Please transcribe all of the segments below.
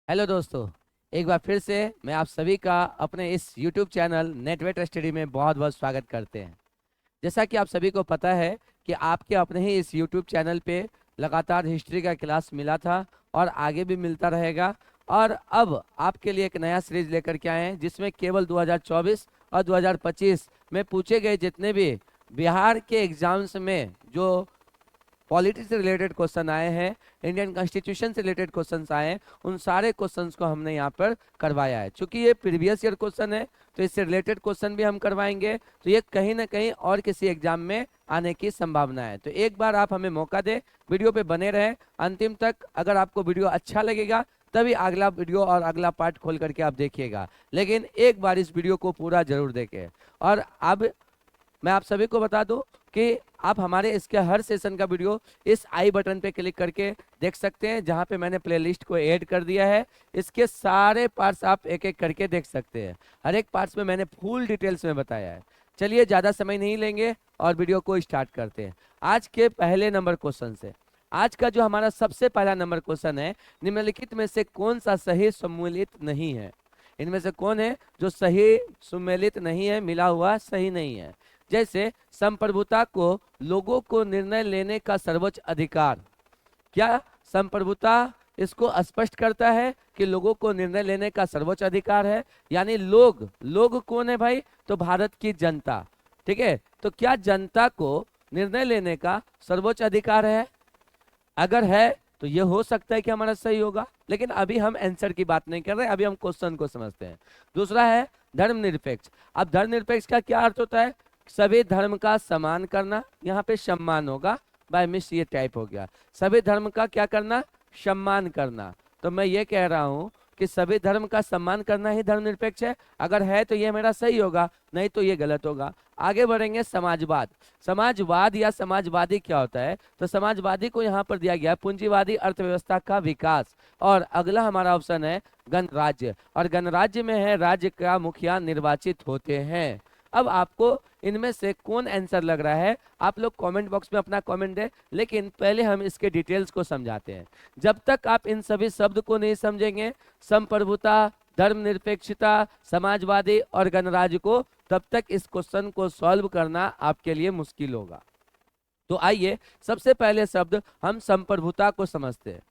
Hello दोस्तों। एक बार फिर से मैं आप सभी का अपने इस YouTube चैनल नेटवेट स्टडी में बहुत बहुत स्वागत करते हैं। जैसा कि आप सभी को पता है कि आपके अपने ही इस YouTube चैनल पे लगातार हिस्ट्री का क्लास मिला था और आगे भी मिलता रहेगा। और अब आपके लिए एक नया सीरीज लेकर के आए हैं जिसमें केवल 2024 और 2025 में पूछे गए जितने भी बिहार के एग्जाम्स में जो पॉलिटिक्स से रिलेटेड क्वेश्चन आए हैं, इंडियन कॉन्स्टिट्यूशन से रिलेटेड क्वेश्चंस आए हैं, उन सारे क्वेश्चंस को हमने यहाँ पर करवाया है। चूंकि ये प्रीवियस ईयर क्वेश्चन है तो इससे रिलेटेड क्वेश्चन भी हम करवाएंगे, तो ये कहीं ना कहीं और किसी एग्जाम में आने की संभावना है। तो एक बार आप हमें मौका दें, वीडियो पे बने रहें अंतिम तक। अगर आपको वीडियो अच्छा लगेगा तभी अगला वीडियो और अगला पार्ट खोल करके आप देखिएगा, लेकिन एक बार इस वीडियो को पूरा जरूर देखें। और अब मैं आप सभी को बता दूं कि आप हमारे इसके हर सेशन का वीडियो इस आई बटन पे क्लिक करके देख सकते हैं, जहां पे मैंने प्लेलिस्ट को ऐड कर दिया है। इसके सारे पार्ट्स आप एक एक करके देख सकते हैं। हर एक पार्ट्स में मैंने फुल डिटेल्स में बताया है। चलिए ज़्यादा समय नहीं लेंगे और वीडियो को स्टार्ट करते हैं आज के पहले नंबर क्वेश्चन से। आज का जो हमारा सबसे पहला नंबर क्वेश्चन है, निम्नलिखित में से कौन सा सही सम्मिलित नहीं है। इनमें से कौन है जो सही सम्मिलित नहीं है, मिला हुआ सही नहीं है। जैसे संप्रभुता को लोगों को निर्णय लेने का सर्वोच्च अधिकार, क्या संप्रभुता इसको स्पष्ट करता है कि लोगों को निर्णय लेने का सर्वोच्च अधिकार है? यानी लोग, लोग कौन है भाई? तो भारत की जनता। ठीक है, तो क्या जनता को निर्णय लेने का सर्वोच्च अधिकार है? अगर है तो ये हो सकता है कि हमारा सही होगा, लेकिन अभी हम आंसर की बात नहीं कर रहे, अभी हम क्वेश्चन को समझते हैं। दूसरा है धर्मनिरपेक्ष। अब धर्मनिरपेक्ष का क्या अर्थ होता है? सभी धर्म का सम्मान करना, यहाँ पे सम्मान होगा, बाय मिस ये टाइप हो गया। सभी धर्म का क्या करना? सम्मान करना। तो मैं ये कह रहा हूँ कि सभी धर्म का सम्मान करना ही धर्मनिरपेक्ष है। अगर है तो ये मेरा सही होगा, नहीं तो ये गलत होगा। आगे बढ़ेंगे, समाजवाद। समाजवाद या समाजवादी क्या होता है? तो समाजवादी को यहाँ पर दिया गया पूंजीवादी अर्थव्यवस्था का विकास। और अगला हमारा ऑप्शन है गणराज्य, और गणराज्य में है राज्य का मुखिया निर्वाचित होते हैं। अब आपको इनमें से कौन आंसर लग रहा है, आप लोग कमेंट बॉक्स में अपना कमेंट दें, लेकिन पहले हम इसके डिटेल्स को समझाते हैं। जब तक आप इन सभी शब्द को नहीं समझेंगे, संप्रभुता, धर्मनिरपेक्षता, समाजवादी और गणराज्य को, तब तक इस क्वेश्चन को सॉल्व करना आपके लिए मुश्किल होगा। तो आइए सबसे पहले शब्द हम संप्रभुता को समझते हैं।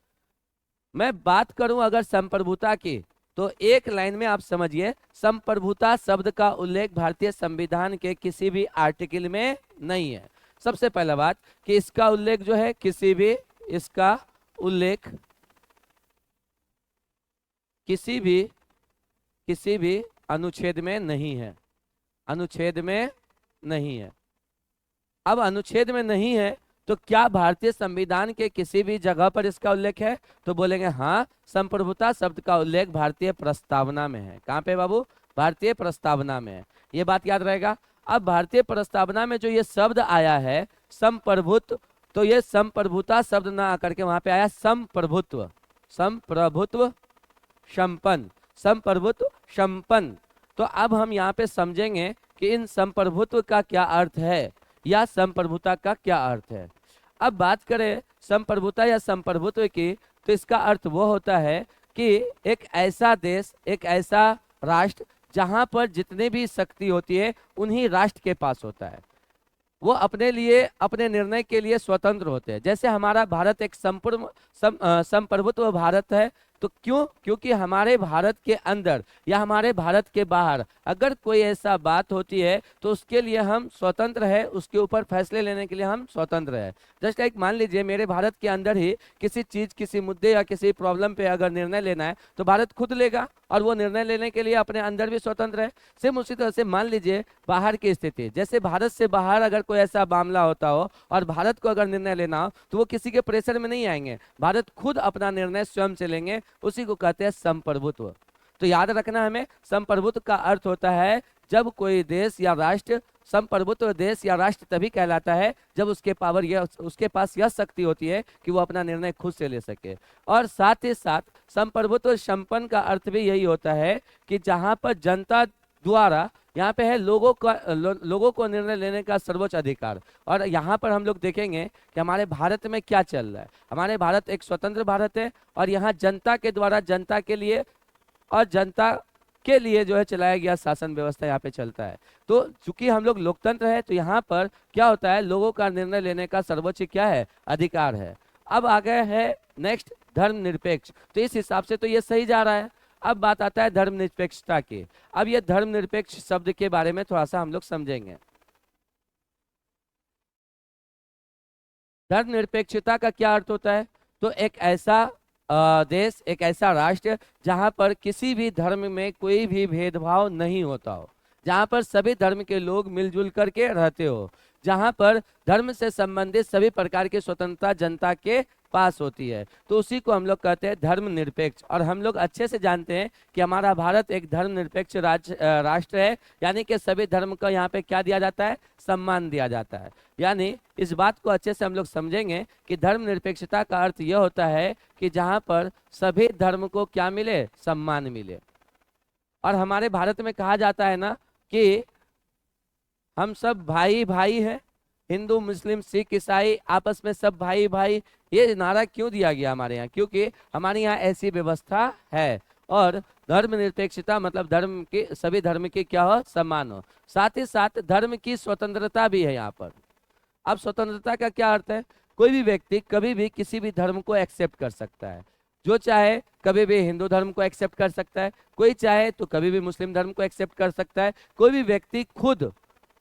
मैं बात करूं अगर संप्रभुता की, तो एक लाइन में आप समझिए, संप्रभुता शब्द का उल्लेख भारतीय संविधान के किसी भी आर्टिकल में नहीं है। सबसे पहला बात कि इसका उल्लेख जो है इसका उल्लेख किसी भी अनुच्छेद में नहीं है। अनुच्छेद में नहीं है। अब अनुच्छेद में नहीं है तो क्या भारतीय संविधान के किसी भी जगह पर इसका उल्लेख है? तो बोलेंगे हाँ, संप्रभुता शब्द का उल्लेख भारतीय प्रस्तावना में है। कहाँ पे बाबू? भारतीय प्रस्तावना में है, ये बात याद रहेगा। अब भारतीय प्रस्तावना में जो ये शब्द आया है संप्रभुत्व, तो ये संप्रभुता शब्द ना आकर के वहां पे आया संप्रभुत्व। संप्रभुत्व संपन्न, संप्रभुत्व संपन्न। तो अब हम यहाँ पे समझेंगे कि इन संप्रभुत्व का क्या अर्थ है या संप्रभुता का क्या अर्थ है। अब बात करें संप्रभुता या संप्रभुत्व की, तो इसका अर्थ वो होता है कि एक ऐसा देश, एक ऐसा राष्ट्र जहां पर जितने भी शक्ति होती है उन्हीं राष्ट्र के पास होता है। वो अपने लिए, अपने निर्णय के लिए स्वतंत्र होते हैं। जैसे हमारा भारत एक संप्रभुत्व भारत है, तो क्यों? क्योंकि हमारे भारत के अंदर या हमारे भारत के बाहर अगर कोई ऐसा बात होती है तो उसके लिए हम स्वतंत्र है, उसके ऊपर फैसले लेने के लिए हम स्वतंत्र है। जस्ट लाइक मान लीजिए मेरे भारत के अंदर ही किसी चीज, किसी मुद्दे या किसी प्रॉब्लम पे अगर निर्णय लेना है तो भारत खुद लेगा और वो निर्णय लेने के लिए अपने अंदर भी स्वतंत्र है। सेम उसी तरह से मान लीजिए बाहर की स्थिति, जैसे भारत से बाहर अगर कोई ऐसा मामला होता हो और भारत को अगर निर्णय लेना हो तो वो किसी के प्रेशर में नहीं आएंगे, भारत खुद अपना निर्णय स्वयं से लेंगे। उसी को कहते हैं संप्रभुत्व। तो याद रखना हमें, संप्रभुत्व का अर्थ होता है जब कोई देश या राष्ट्र, संप्रभुत्व देश या राष्ट्र तभी कहलाता है जब उसके पास यह शक्ति होती है कि वो अपना निर्णय खुद से ले सके। और साथ ही साथ संप्रभुत्व संपन्न का अर्थ भी यही होता है कि जहां पर जनता द्वारा यहाँ पे है लोगों को निर्णय लेने का सर्वोच्च अधिकार। और यहाँ पर हम लोग देखेंगे कि हमारे भारत में क्या चल रहा है। हमारे भारत एक स्वतंत्र भारत है और यहाँ जनता के द्वारा जनता के लिए और जनता के लिए जो है चलाया गया शासन व्यवस्था यहाँ पे चलता है। तो चूंकि हम लोग लोकतंत्र है तो यहाँ पर क्या होता है, लोगों का निर्णय लेने का सर्वोच्च क्या है, अधिकार है। अब आ गए है नेक्स्ट धर्मनिरपेक्ष। तो इस हिसाब से तो ये सही जा रहा है। अब बात आता है धर्मनिरपेक्षता की। अब ये धर्मनिरपेक्ष शब्द के बारे में थोड़ा सा हम लोग समझेंगे। धर्मनिरपेक्षता का क्या अर्थ होता है? तो एक ऐसा देश, एक ऐसा राष्ट्र जहां पर किसी भी धर्म में कोई भी भेदभाव नहीं होता हो, जहां पर सभी धर्म के लोग मिलजुल करके रहते हो, जहां पर धर्म से संबंधित सभी प्रकार की स्वतंत्रता जनता के पास होती है, तो उसी को हम लोग कहते हैं धर्मनिरपेक्ष। और हम लोग अच्छे से जानते हैं कि हमारा भारत एक धर्मनिरपेक्ष राष्ट्र है, यानी कि सभी धर्म का यहाँ पे क्या दिया जाता है, सम्मान दिया जाता है। यानी इस बात को अच्छे से हम लोग समझेंगे कि धर्मनिरपेक्षता का अर्थ यह होता है कि जहाँ पर सभी धर्म को क्या मिले, सम्मान मिले। और हमारे भारत में कहा जाता है ना कि हम सब भाई भाई हैं, हिंदू मुस्लिम सिख ईसाई आपस में सब भाई भाई। ये नारा क्यों दिया गया हमारे यहाँ? क्योंकि हमारे यहाँ ऐसी व्यवस्था है। और धर्मनिरपेक्षता मतलब धर्म के सभी धर्म के क्या हो, सम्मान हो। साथ ही साथ धर्म की स्वतंत्रता भी है यहाँ पर। अब स्वतंत्रता का क्या अर्थ है? कोई भी व्यक्ति कभी भी किसी भी धर्म को एक्सेप्ट कर सकता है। जो चाहे कभी भी हिंदू धर्म को एक्सेप्ट कर सकता है, कोई चाहे तो कभी भी मुस्लिम धर्म को एक्सेप्ट कर सकता है। कोई भी व्यक्ति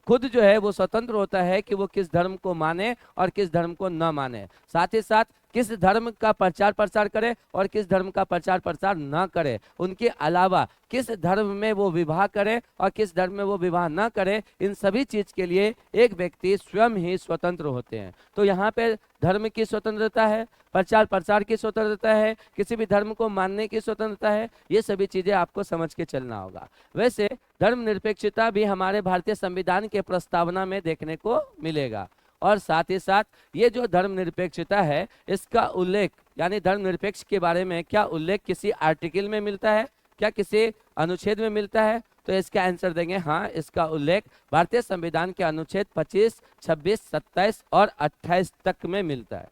खुद जो है वो स्वतंत्र होता है कि वो किस धर्म को माने और किस धर्म को न माने। साथ ही साथ किस धर्म का प्रचार प्रसार करे और किस धर्म का प्रचार प्रसार न करे। उनके अलावा किस धर्म में वो विवाह करे और किस धर्म में वो विवाह न करे, इन सभी चीज के लिए एक व्यक्ति स्वयं ही स्वतंत्र होते हैं। तो यहाँ पे धर्म की स्वतंत्रता है, प्रचार प्रसार की स्वतंत्रता है, किसी भी धर्म को मानने की स्वतंत्रता है। ये सभी चीजें आपको समझ के चलना होगा। वैसे धर्मनिरपेक्षता भी हमारे भारतीय संविधान के प्रस्तावना में देखने को मिलेगा। और साथ ही साथ ये जो धर्मनिरपेक्षता है इसका उल्लेख, यानी धर्मनिरपेक्ष के बारे में क्या उल्लेख किसी आर्टिकल में मिलता है, क्या किसी अनुच्छेद में मिलता है? तो इसका आंसर देंगे हाँ, इसका उल्लेख भारतीय संविधान के अनुच्छेद 25, 26, 27 और 28 तक में मिलता है।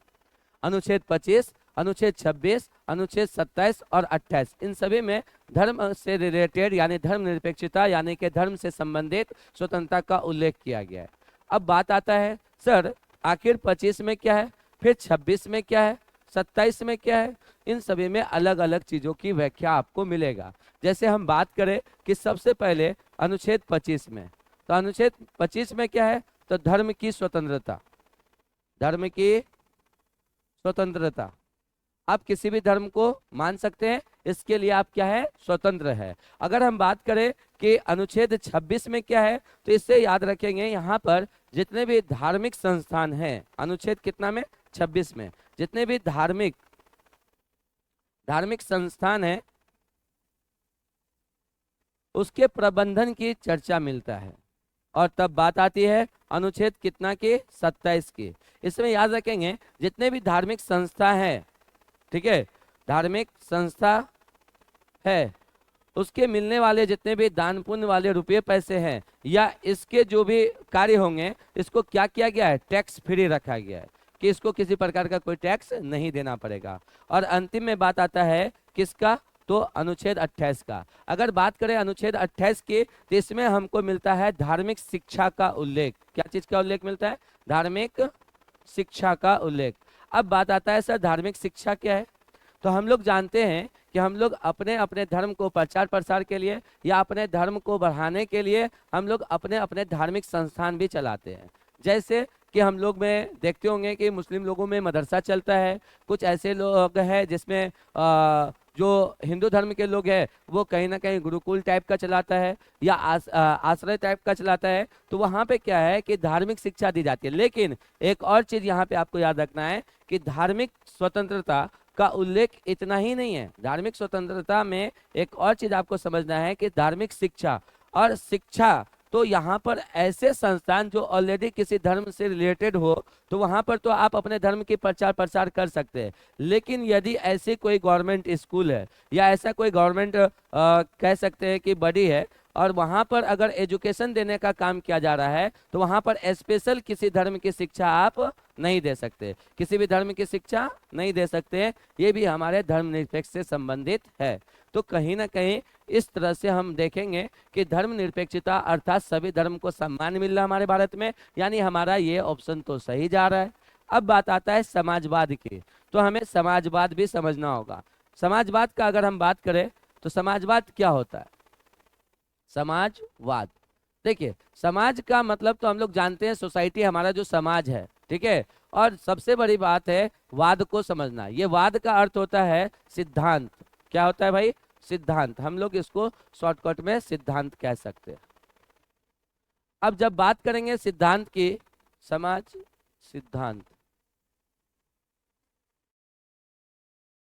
अनुच्छेद 25, अनुच्छेद 26, अनुच्छेद 27 और 28, इन सभी में धर्म से रिलेटेड यानी धर्मनिरपेक्षता यानी कि धर्म से संबंधित स्वतंत्रता का उल्लेख किया गया है। अब बात आता है सर आखिर 25 में क्या है, फिर 26 में क्या है, 27 में क्या है? इन सभी में अलग अलग चीजों की व्याख्या आपको मिलेगा। जैसे हम बात करें कि सबसे पहले अनुच्छेद 25 में, तो अनुच्छेद 25 में क्या है? तो धर्म की स्वतंत्रता। धर्म की स्वतंत्रता, आप किसी भी धर्म को मान सकते हैं, इसके लिए आप क्या है, स्वतंत्र है। अगर हम बात करें कि अनुच्छेद 26 में क्या है, तो इससे याद रखेंगे यहाँ पर जितने भी धार्मिक संस्थान हैं, अनुच्छेद कितना में, 26 में, जितने भी धार्मिक संस्थान है उसके प्रबंधन की चर्चा मिलता है। और तब बात आती है अनुच्छेद कितना की, 27 की। इसमें याद रखेंगे जितने भी धार्मिक संस्था है, ठीक है, धार्मिक संस्था है, उसके मिलने वाले जितने भी दान पुण्य वाले रुपये पैसे हैं या इसके जो भी कार्य होंगे, इसको क्या किया गया है, टैक्स फ्री रखा गया है कि इसको किसी प्रकार का कोई टैक्स नहीं देना पड़ेगा। और अंतिम में बात आता है किसका, तो अनुच्छेद 28 का। अगर बात करें अनुच्छेद 28 की, तो इसमें हमको मिलता है धार्मिक शिक्षा का उल्लेख। क्या चीज का उल्लेख मिलता है, धार्मिक शिक्षा का उल्लेख। अब बात आता है सर धार्मिक शिक्षा क्या है? तो हम लोग जानते हैं कि हम लोग अपने अपने धर्म को प्रचार प्रसार के लिए या अपने धर्म को बढ़ाने के लिए हम लोग अपने अपने धार्मिक संस्थान भी चलाते हैं। जैसे कि हम लोग में देखते होंगे कि मुस्लिम लोगों में मदरसा चलता है, कुछ ऐसे लोग हैं जिसमें जो हिंदू धर्म के लोग हैं वो कहीं ना कहीं गुरुकुल टाइप का चलाता है या आश्रय टाइप का चलाता है। तो वहाँ पे क्या है कि धार्मिक शिक्षा दी जाती है। लेकिन एक और चीज यहाँ पे आपको याद रखना है कि धार्मिक स्वतंत्रता का उल्लेख इतना ही नहीं है। धार्मिक स्वतंत्रता में एक और चीज आपको समझना है कि धार्मिक शिक्षा और शिक्षा, तो यहाँ पर ऐसे संस्थान जो ऑलरेडी किसी धर्म से रिलेटेड हो, तो वहाँ पर तो आप अपने धर्म की प्रचार प्रसार कर सकते हैं। लेकिन यदि ऐसी कोई गवर्नमेंट स्कूल है या ऐसा कोई गवर्नमेंट कह सकते हैं कि बड़ी है, और वहां पर अगर एजुकेशन देने का काम किया जा रहा है तो वहां पर स्पेशल किसी धर्म की शिक्षा आप नहीं दे सकते, किसी भी धर्म की शिक्षा नहीं दे सकते। ये भी हमारे धर्मनिरपेक्ष से संबंधित है। तो कहीं ना कहीं इस तरह से हम देखेंगे कि धर्मनिरपेक्षता अर्थात सभी धर्म को सम्मान मिल रहा है हमारे भारत में, यानी हमारा ये ऑप्शन तो सही जा रहा है। अब बात आता है समाजवाद की, तो हमें समाजवाद भी समझना होगा। समाजवाद का अगर हम बात करें तो समाजवाद क्या होता है? समाजवाद, देखिए समाज का मतलब तो हम लोग जानते हैं सोसाइटी, हमारा जो समाज है, ठीक है। और सबसे बड़ी बात है वाद को समझना। ये वाद का अर्थ होता है सिद्धांत। क्या होता है भाई? सिद्धांत। हम लोग इसको शॉर्टकट में सिद्धांत कह सकते हैं। अब जब बात करेंगे सिद्धांत की, समाज सिद्धांत,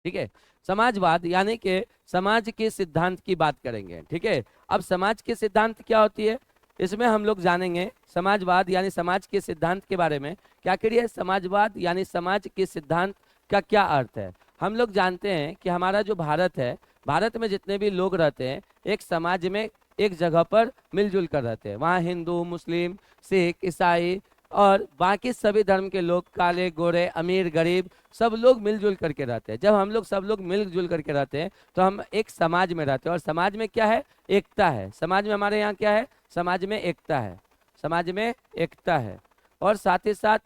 ठीक है। समाजवाद यानी कि समाज के सिद्धांत की बात करेंगे, ठीक है। अब समाज के सिद्धांत क्या होती है, इसमें हम लोग जानेंगे समाजवाद यानी समाज के सिद्धांत के बारे में। क्या करिए, समाजवाद यानी समाज के सिद्धांत का क्या अर्थ है? हम लोग जानते हैं कि हमारा जो भारत है, भारत में जितने भी लोग रहते हैं एक समाज में एक जगह पर मिलजुल कर रहते हैं। वहाँ हिंदू, मुस्लिम, सिख, ईसाई और बाकी सभी धर्म के लोग, काले गोरे, अमीर गरीब, सब लोग मिलजुल करके रहते हैं। जब हम लोग सब लोग मिलजुल करके रहते हैं तो हम एक समाज में रहते हैं। और समाज में क्या है? एकता है। समाज में हमारे यहाँ क्या है? समाज में एकता है। समाज में एकता है। और साथ ही साथ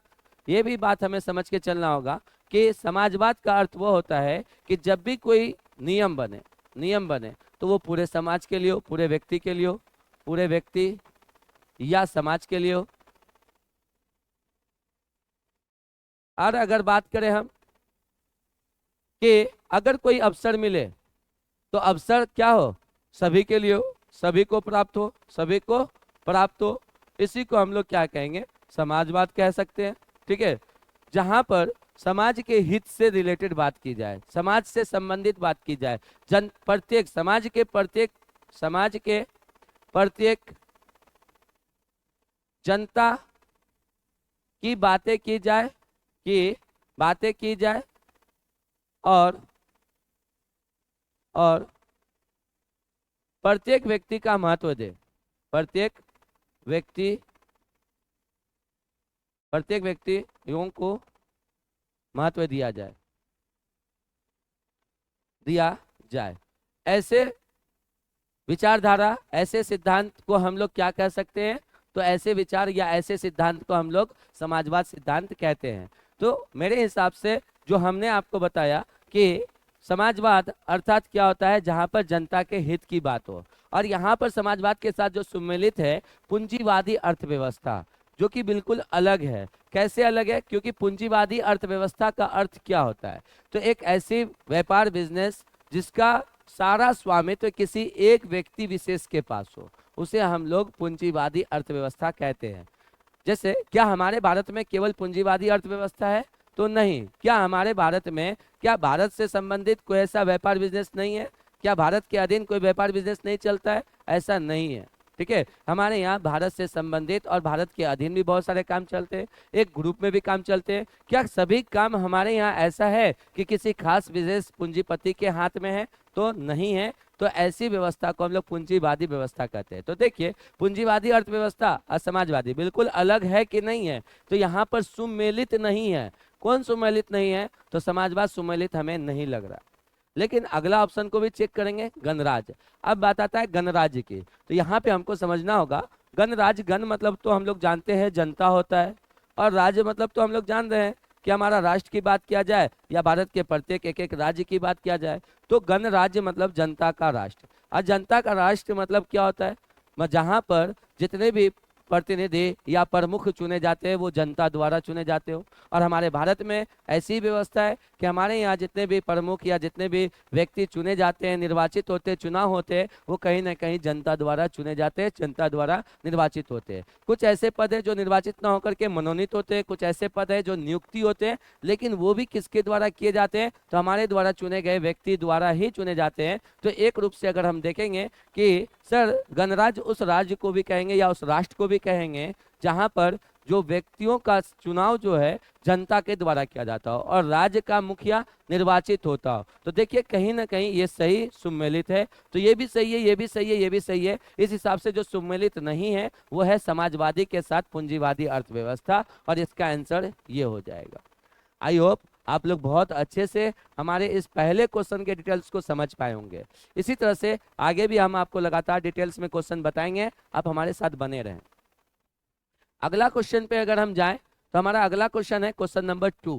ये भी बात हमें समझ के चलना होगा कि समाजवाद का अर्थ वो होता है कि जब भी कोई नियम बने तो वो पूरे समाज के लिए हो, पूरे व्यक्ति के लिए हो, पूरे व्यक्ति या समाज के लिए हो। और अगर बात करें हम कि अगर कोई अवसर मिले तो अवसर क्या हो? सभी के लिए हो, सभी को प्राप्त हो, सभी को प्राप्त हो। इसी को हम लोग क्या कहेंगे? समाजवाद कह सकते हैं, ठीक है। जहां पर समाज के हित से रिलेटेड बात की जाए, समाज से संबंधित बात की जाए, प्रत्येक समाज के प्रत्येक जनता की बातें की जाए और प्रत्येक व्यक्ति का महत्व दे, प्रत्येक व्यक्तियों को महत्व दिया जाए। ऐसे विचारधारा, ऐसे सिद्धांत को हम लोग क्या कह सकते हैं? तो ऐसे विचार या ऐसे सिद्धांत को हम लोग समाजवाद सिद्धांत कहते हैं। तो मेरे हिसाब से जो हमने आपको बताया कि समाजवाद अर्थात क्या होता है? जहां पर जनता के हित की बात हो। और यहाँ पर समाजवाद के साथ जो सम्मिलित है पूंजीवादी अर्थव्यवस्था, जो कि बिल्कुल अलग है। कैसे अलग है? क्योंकि पूंजीवादी अर्थव्यवस्था का अर्थ क्या होता है? तो एक ऐसी व्यापार, बिजनेस जिसका सारा स्वामित्व किसी एक व्यक्ति विशेष के पास हो, उसे हम लोग पूंजीवादी अर्थव्यवस्था कहते हैं। जैसे क्या हमारे भारत में केवल पूंजीवादी अर्थव्यवस्था है? तो नहीं। क्या हमारे भारत में, क्या भारत से संबंधित कोई ऐसा व्यापार बिजनेस नहीं है? क्या भारत के अधीन कोई व्यापार बिजनेस नहीं चलता है? ऐसा नहीं है, ठीक है। हमारे यहाँ भारत से संबंधित और भारत के अधीन भी बहुत सारे काम चलते हैं, एक ग्रुप में भी काम चलते हैं। क्या सभी काम हमारे यहाँ ऐसा है कि किसी खास विशेष पूंजीपति के हाथ में है? तो नहीं है। तो ऐसी व्यवस्था को हम लोग पूंजीवादी व्यवस्था कहते हैं। तो देखिए, पूंजीवादी अर्थव्यवस्था और समाजवादी बिल्कुल अलग है कि नहीं है? तो यहाँ पर सुमेलित नहीं है। कौन सुमेलित नहीं है? तो समाजवाद सुमेलित हमें नहीं लग रहा। लेकिन अगला ऑप्शन को भी चेक करेंगे, गणराज्य। अब बात आता है गणराज्य की, तो यहाँ पे हमको समझना होगा गणराज्य, गण मतलब तो हम लोग जानते हैं जनता होता है, और राज्य मतलब तो हम लोग जान रहे हैं कि हमारा राष्ट्र की बात किया जाए या भारत के प्रत्येक एक राज्य की बात किया जाए। तो गणराज्य मतलब जनता का राष्ट्र। और जनता का राष्ट्र मतलब क्या होता है? जहाँ पर जितने भी प्रतिनिधि या प्रमुख चुने जाते हैं वो जनता द्वारा चुने जाते हो। और हमारे भारत में ऐसी व्यवस्था है कि हमारे यहाँ जितने भी प्रमुख या जितने भी व्यक्ति चुने जाते हैं, निर्वाचित होते हैं, चुनाव होते हैं, वो कहीं ना कहीं जनता द्वारा चुने जाते हैं, जनता द्वारा निर्वाचित होते हैं। कुछ ऐसे पद है जो निर्वाचित ना होकर के मनोनीत होते हैं, कुछ ऐसे पद है जो नियुक्ति होते हैं, लेकिन वो भी किसके द्वारा किए जाते हैं? तो हमारे द्वारा चुने गए व्यक्ति द्वारा ही चुने जाते हैं। तो एक रूप से अगर हम देखेंगे कि सर गणराज्य उस राज्य को भी कहेंगे या उस राष्ट्र को भी कहेंगे जहां पर जो व्यक्तियों का चुनाव जो है जनता के द्वारा किया जाता हो और राज्य का मुखिया निर्वाचित होता हो। तो देखिए कहीं ना कहीं ये सही सुमेलित है, तो ये भी सही है, ये भी सही है, ये भी सही है। इस हिसाब से जो सुमेलित नहीं है वो है समाजवादी के साथ पूंजीवादी अर्थव्यवस्था, और इसका आंसर ये हो जाएगा। आई होप आप लोग बहुत अच्छे से हमारे इस पहले क्वेश्चन के डिटेल्स को समझ पाए होंगे। इसी तरह से आगे भी हम आपको लगातार डिटेल्स में क्वेश्चन बताएंगे, आप हमारे साथ बने रहें। अगला क्वेश्चन पे अगर हम जाएं तो हमारा अगला क्वेश्चन है क्वेश्चन नंबर 2।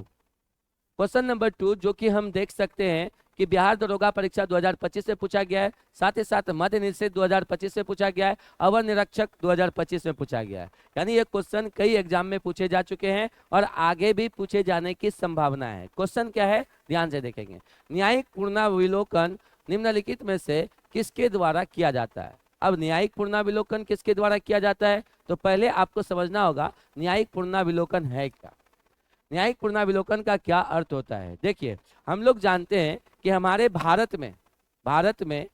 क्वेश्चन नंबर 2 जो कि हम देख सकते हैं कि बिहार दरोगा परीक्षा 2025 से पूछा गया है, साथ ही साथ मध्य निषेध 2025 से पूछा गया है, अवर निरीक्षक 2025 में पूछा गया है। यानी ये क्वेश्चन कई एग्जाम में पूछे जा चुके हैं और आगे भी पूछे जाने की संभावना है। क्वेश्चन क्या है, ध्यान से देखेंगे। न्यायिक पुनरावलोकन निम्नलिखित में से किसके द्वारा किया जाता है? अब न्यायिक पुनरावलोकन किसके द्वारा किया जाता है, तो पहले आपको समझना होगा न्यायिक पुनरावलोकन है क्या। न्यायिक पुनरावलोकन का क्या अर्थ होता है? देखिए हम लोग जानते हैं कि हमारे भारत में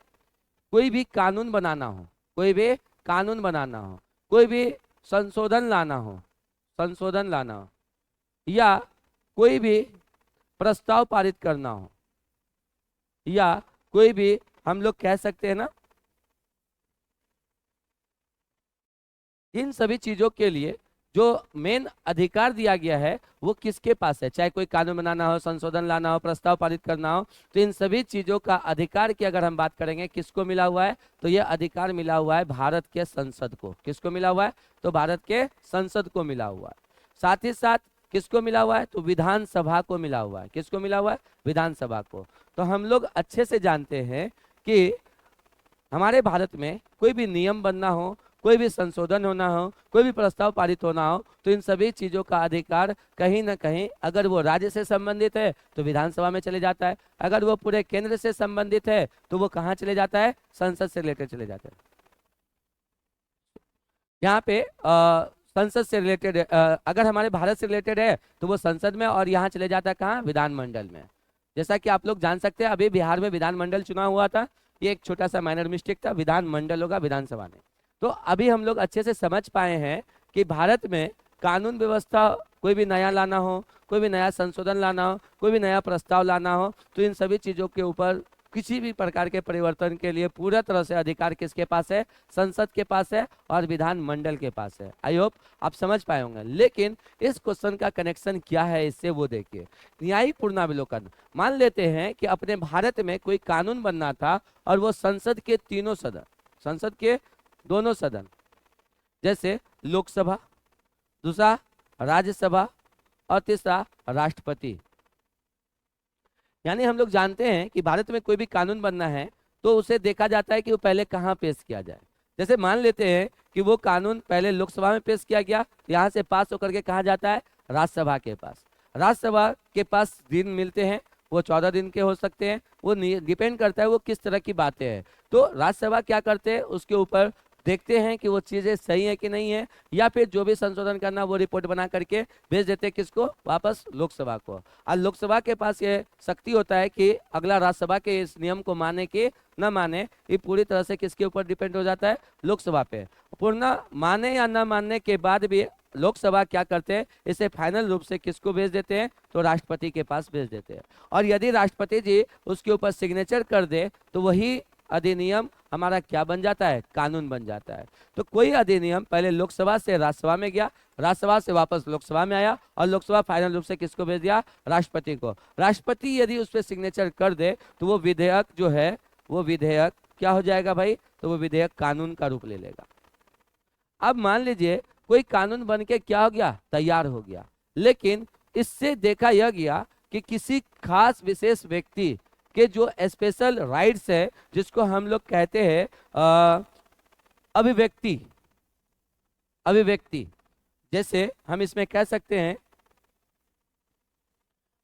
कोई भी कानून बनाना हो, कोई भी कानून बनाना हो, कोई भी संशोधन लाना हो या कोई भी प्रस्ताव पारित करना हो, या कोई भी हम लोग कह सकते हैं ना, इन सभी चीजों के लिए जो मेन अधिकार दिया गया है वो किसके पास है? चाहे कोई कानून बनाना हो, संशोधन लाना हो, प्रस्ताव पारित करना हो, तो इन सभी चीजों का अधिकार की अगर हम बात करेंगे किसको मिला हुआ है, तो ये अधिकार मिला हुआ है भारत के संसद को। किसको मिला हुआ है? तो भारत के संसद को मिला हुआ है। साथ ही साथ किसको मिला हुआ है? तो विधानसभा को मिला हुआ है। किसको मिला हुआ है? विधानसभा को। तो हम लोग अच्छे से जानते हैं कि हमारे भारत में कोई भी नियम बनना हो, कोई भी संशोधन होना हो, कोई भी प्रस्ताव पारित होना हो, तो इन सभी चीजों का अधिकार कहीं ना कहीं अगर वो राज्य से संबंधित है तो विधानसभा में चले जाता है, अगर वो पूरे केंद्र से संबंधित है तो वो कहाँ चले जाता है? संसद से रिलेटेड चले जाते हैं। यहाँ पे संसद से रिलेटेड अगर हमारे भारत से रिलेटेड है तो वो संसद में, और यहाँ चले जाता है कहाँ? विधानमंडल में। जैसा कि आप लोग जान सकते हैं अभी बिहार में विधानमंडल चुनाव हुआ था, ये एक छोटा सा माइनर मिस्टेक था, विधानमंडल होगा विधानसभा में। तो अभी हम लोग अच्छे से समझ पाए हैं कि भारत में कानून व्यवस्था कोई भी नया लाना हो, कोई भी नया संशोधन लाना हो, कोई भी नया प्रस्ताव लाना हो, तो इन सभी चीजों के ऊपर किसी भी प्रकार के परिवर्तन के लिए पूरा तरह से अधिकार किसके पास है? संसद के पास है और विधानमंडल के पास है। आई होप आप समझ पाए होंगे। लेकिन इस क्वेश्चन का कनेक्शन क्या है इससे, वो देखिए। न्यायिक पुनरावलोकन, मान लेते हैं कि अपने भारत में कोई कानून बनना था और वो संसद के तीनों सदन, संसद के दोनों सदन, जैसे लोकसभा, दूसरा राज्यसभा और तीसरा राष्ट्रपति। यानी हम लोग जानते हैं कि भारत में कोई भी कानून बनना है तो उसे देखा जाता है कि वो पहले कहाँ पेश किया जाए। जैसे मान लेते हैं कि वो कानून पहले लोकसभा में पेश किया गया, यहाँ से पास होकर के कहाँ जाता है? राज्यसभा के पास। राज्यसभा के पास दिन मिलते हैं, वो 14 दिन के हो सकते हैं, वो डिपेंड करता है वो किस तरह की बातें हैं। तो राज्यसभा क्या करते हैं, उसके ऊपर देखते हैं कि वो चीज़ें सही है कि नहीं है, या फिर जो भी संशोधन करना वो रिपोर्ट बना करके भेज देते हैं किसको? वापस लोकसभा को। और लोकसभा के पास ये शक्ति होता है कि अगला राज्यसभा के इस नियम को माने कि न माने, ये पूरी तरह से किसके ऊपर डिपेंड हो जाता है? लोकसभा पे। पूर्ण माने या न मानने के बाद भी लोकसभा क्या करते हैं, इसे फाइनल रूप से किसको भेज देते हैं? तो राष्ट्रपति के पास भेज देते हैं। और यदि राष्ट्रपति जी उसके ऊपर सिग्नेचर कर दे तो वही अधिनियम हमारा क्या बन जाता है? कानून बन जाता है। तो कोई अधिनियम पहले लोकसभा से राज्यसभा में गया, राज्यसभा से वापस लोकसभा में आया, और लोकसभा फाइनल रूप से किसको भेज दिया? राष्ट्रपति को। राष्ट्रपति यदि उस पर सिग्नेचर कर दे तो वो विधेयक जो है, वो विधेयक क्या हो जाएगा भाई? तो वो विधेयक कानून का रूप ले लेगा। अब मान लीजिए कोई कानून बन के क्या हो गया? तैयार हो गया, लेकिन इससे देखा यह गया कि किसी खास विशेष व्यक्ति के जो स्पेशल राइट्स है, जिसको हम लोग कहते हैं अभिव्यक्ति, अभिव्यक्ति, जैसे हम इसमें कह सकते हैं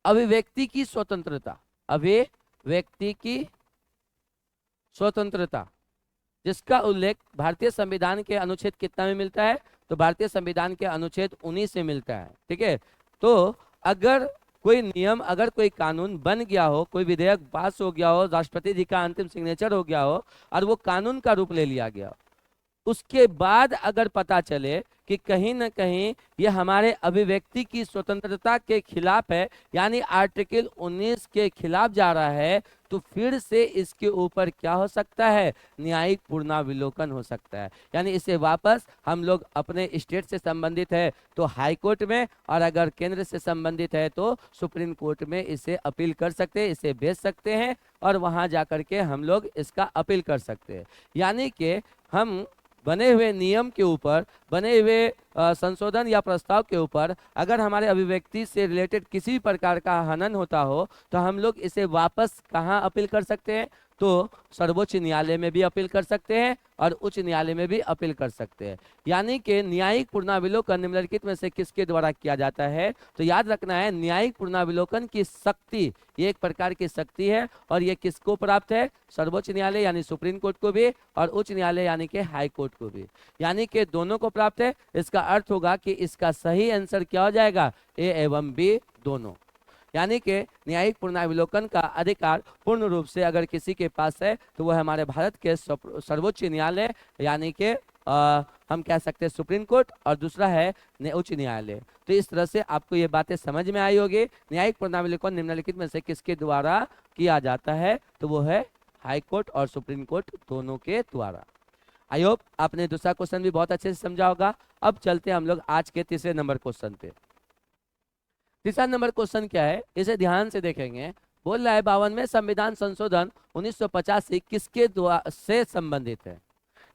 अभिव्यक्ति की स्वतंत्रता, अभिव्यक्ति की स्वतंत्रता, जिसका उल्लेख भारतीय संविधान के अनुच्छेद कितना में मिलता है? तो भारतीय संविधान के अनुच्छेद 19 से मिलता है। ठीक है, तो अगर कोई नियम, अगर कोई कानून बन गया हो, कोई विधेयक पास हो गया हो, राष्ट्रपति जी का अंतिम सिग्नेचर हो गया हो और वो कानून का रूप ले लिया गया हो, उसके बाद अगर पता चले कि कहीं ना कहीं ये हमारे अभिव्यक्ति की स्वतंत्रता के खिलाफ है, यानी आर्टिकल 19 के खिलाफ जा रहा है, तो फिर से इसके ऊपर क्या हो सकता है, न्यायिक पुनरावलोकन हो सकता है। यानी इसे वापस हम लोग अपने स्टेट से संबंधित है तो हाई कोर्ट में, और अगर केंद्र से संबंधित है तो सुप्रीम कोर्ट में इसे अपील कर सकते हैं, इसे भेज सकते हैं और वहां जाकर के हम लोग इसका अपील कर सकते हैं। यानी कि हम बने हुए नियम के ऊपर, बने हुए संशोधन या प्रस्ताव के ऊपर अगर हमारे अभिव्यक्ति से रिलेटेड किसी भी प्रकार का हनन होता हो तो हम लोग इसे वापस कहाँ अपील कर सकते हैं, तो सर्वोच्च न्यायालय में भी अपील कर सकते हैं और उच्च न्यायालय में भी अपील कर सकते हैं। यानी कि न्यायिक पुनरावलोकन निम्नलिखित में से किसके द्वारा किया जाता है, तो याद रखना है न्यायिक पुनरावलोकन की शक्ति, ये एक प्रकार की शक्ति है और ये किसको प्राप्त है, सर्वोच्च न्यायालय यानी सुप्रीम कोर्ट को भी और उच्च न्यायालय यानी कि हाई कोर्ट को भी, यानी कि दोनों को प्राप्त है। इसका अर्थ होगा कि इसका सही आंसर क्या हो जाएगा, ए एवं बी दोनों। यानी कि न्यायिक पुनरावलोकन का अधिकार पूर्ण रूप से अगर किसी के पास है तो वह हमारे भारत के सर्वोच्च न्यायालय यानी कि हम कह सकते हैं सुप्रीम कोर्ट, और दूसरा है उच्च न्यायालय। तो इस तरह से आपको ये बातें समझ में आई होगी। न्यायिक पुनरावलोकन निम्नलिखित में से किसके द्वारा किया जाता है, तो वो है हाई कोर्ट और सुप्रीम कोर्ट दोनों के द्वारा। आई होप आपने दूसरा क्वेश्चन भी बहुत अच्छे से समझा होगा। अब चलते हैं हम लोग आज के तीसरे नंबर क्वेश्चन पे। तीसरा नंबर क्वेश्चन क्या है, इसे ध्यान से देखेंगे। बोल रहा है 52वें संविधान संशोधन 1985 किसके द्वारा से संबंधित है।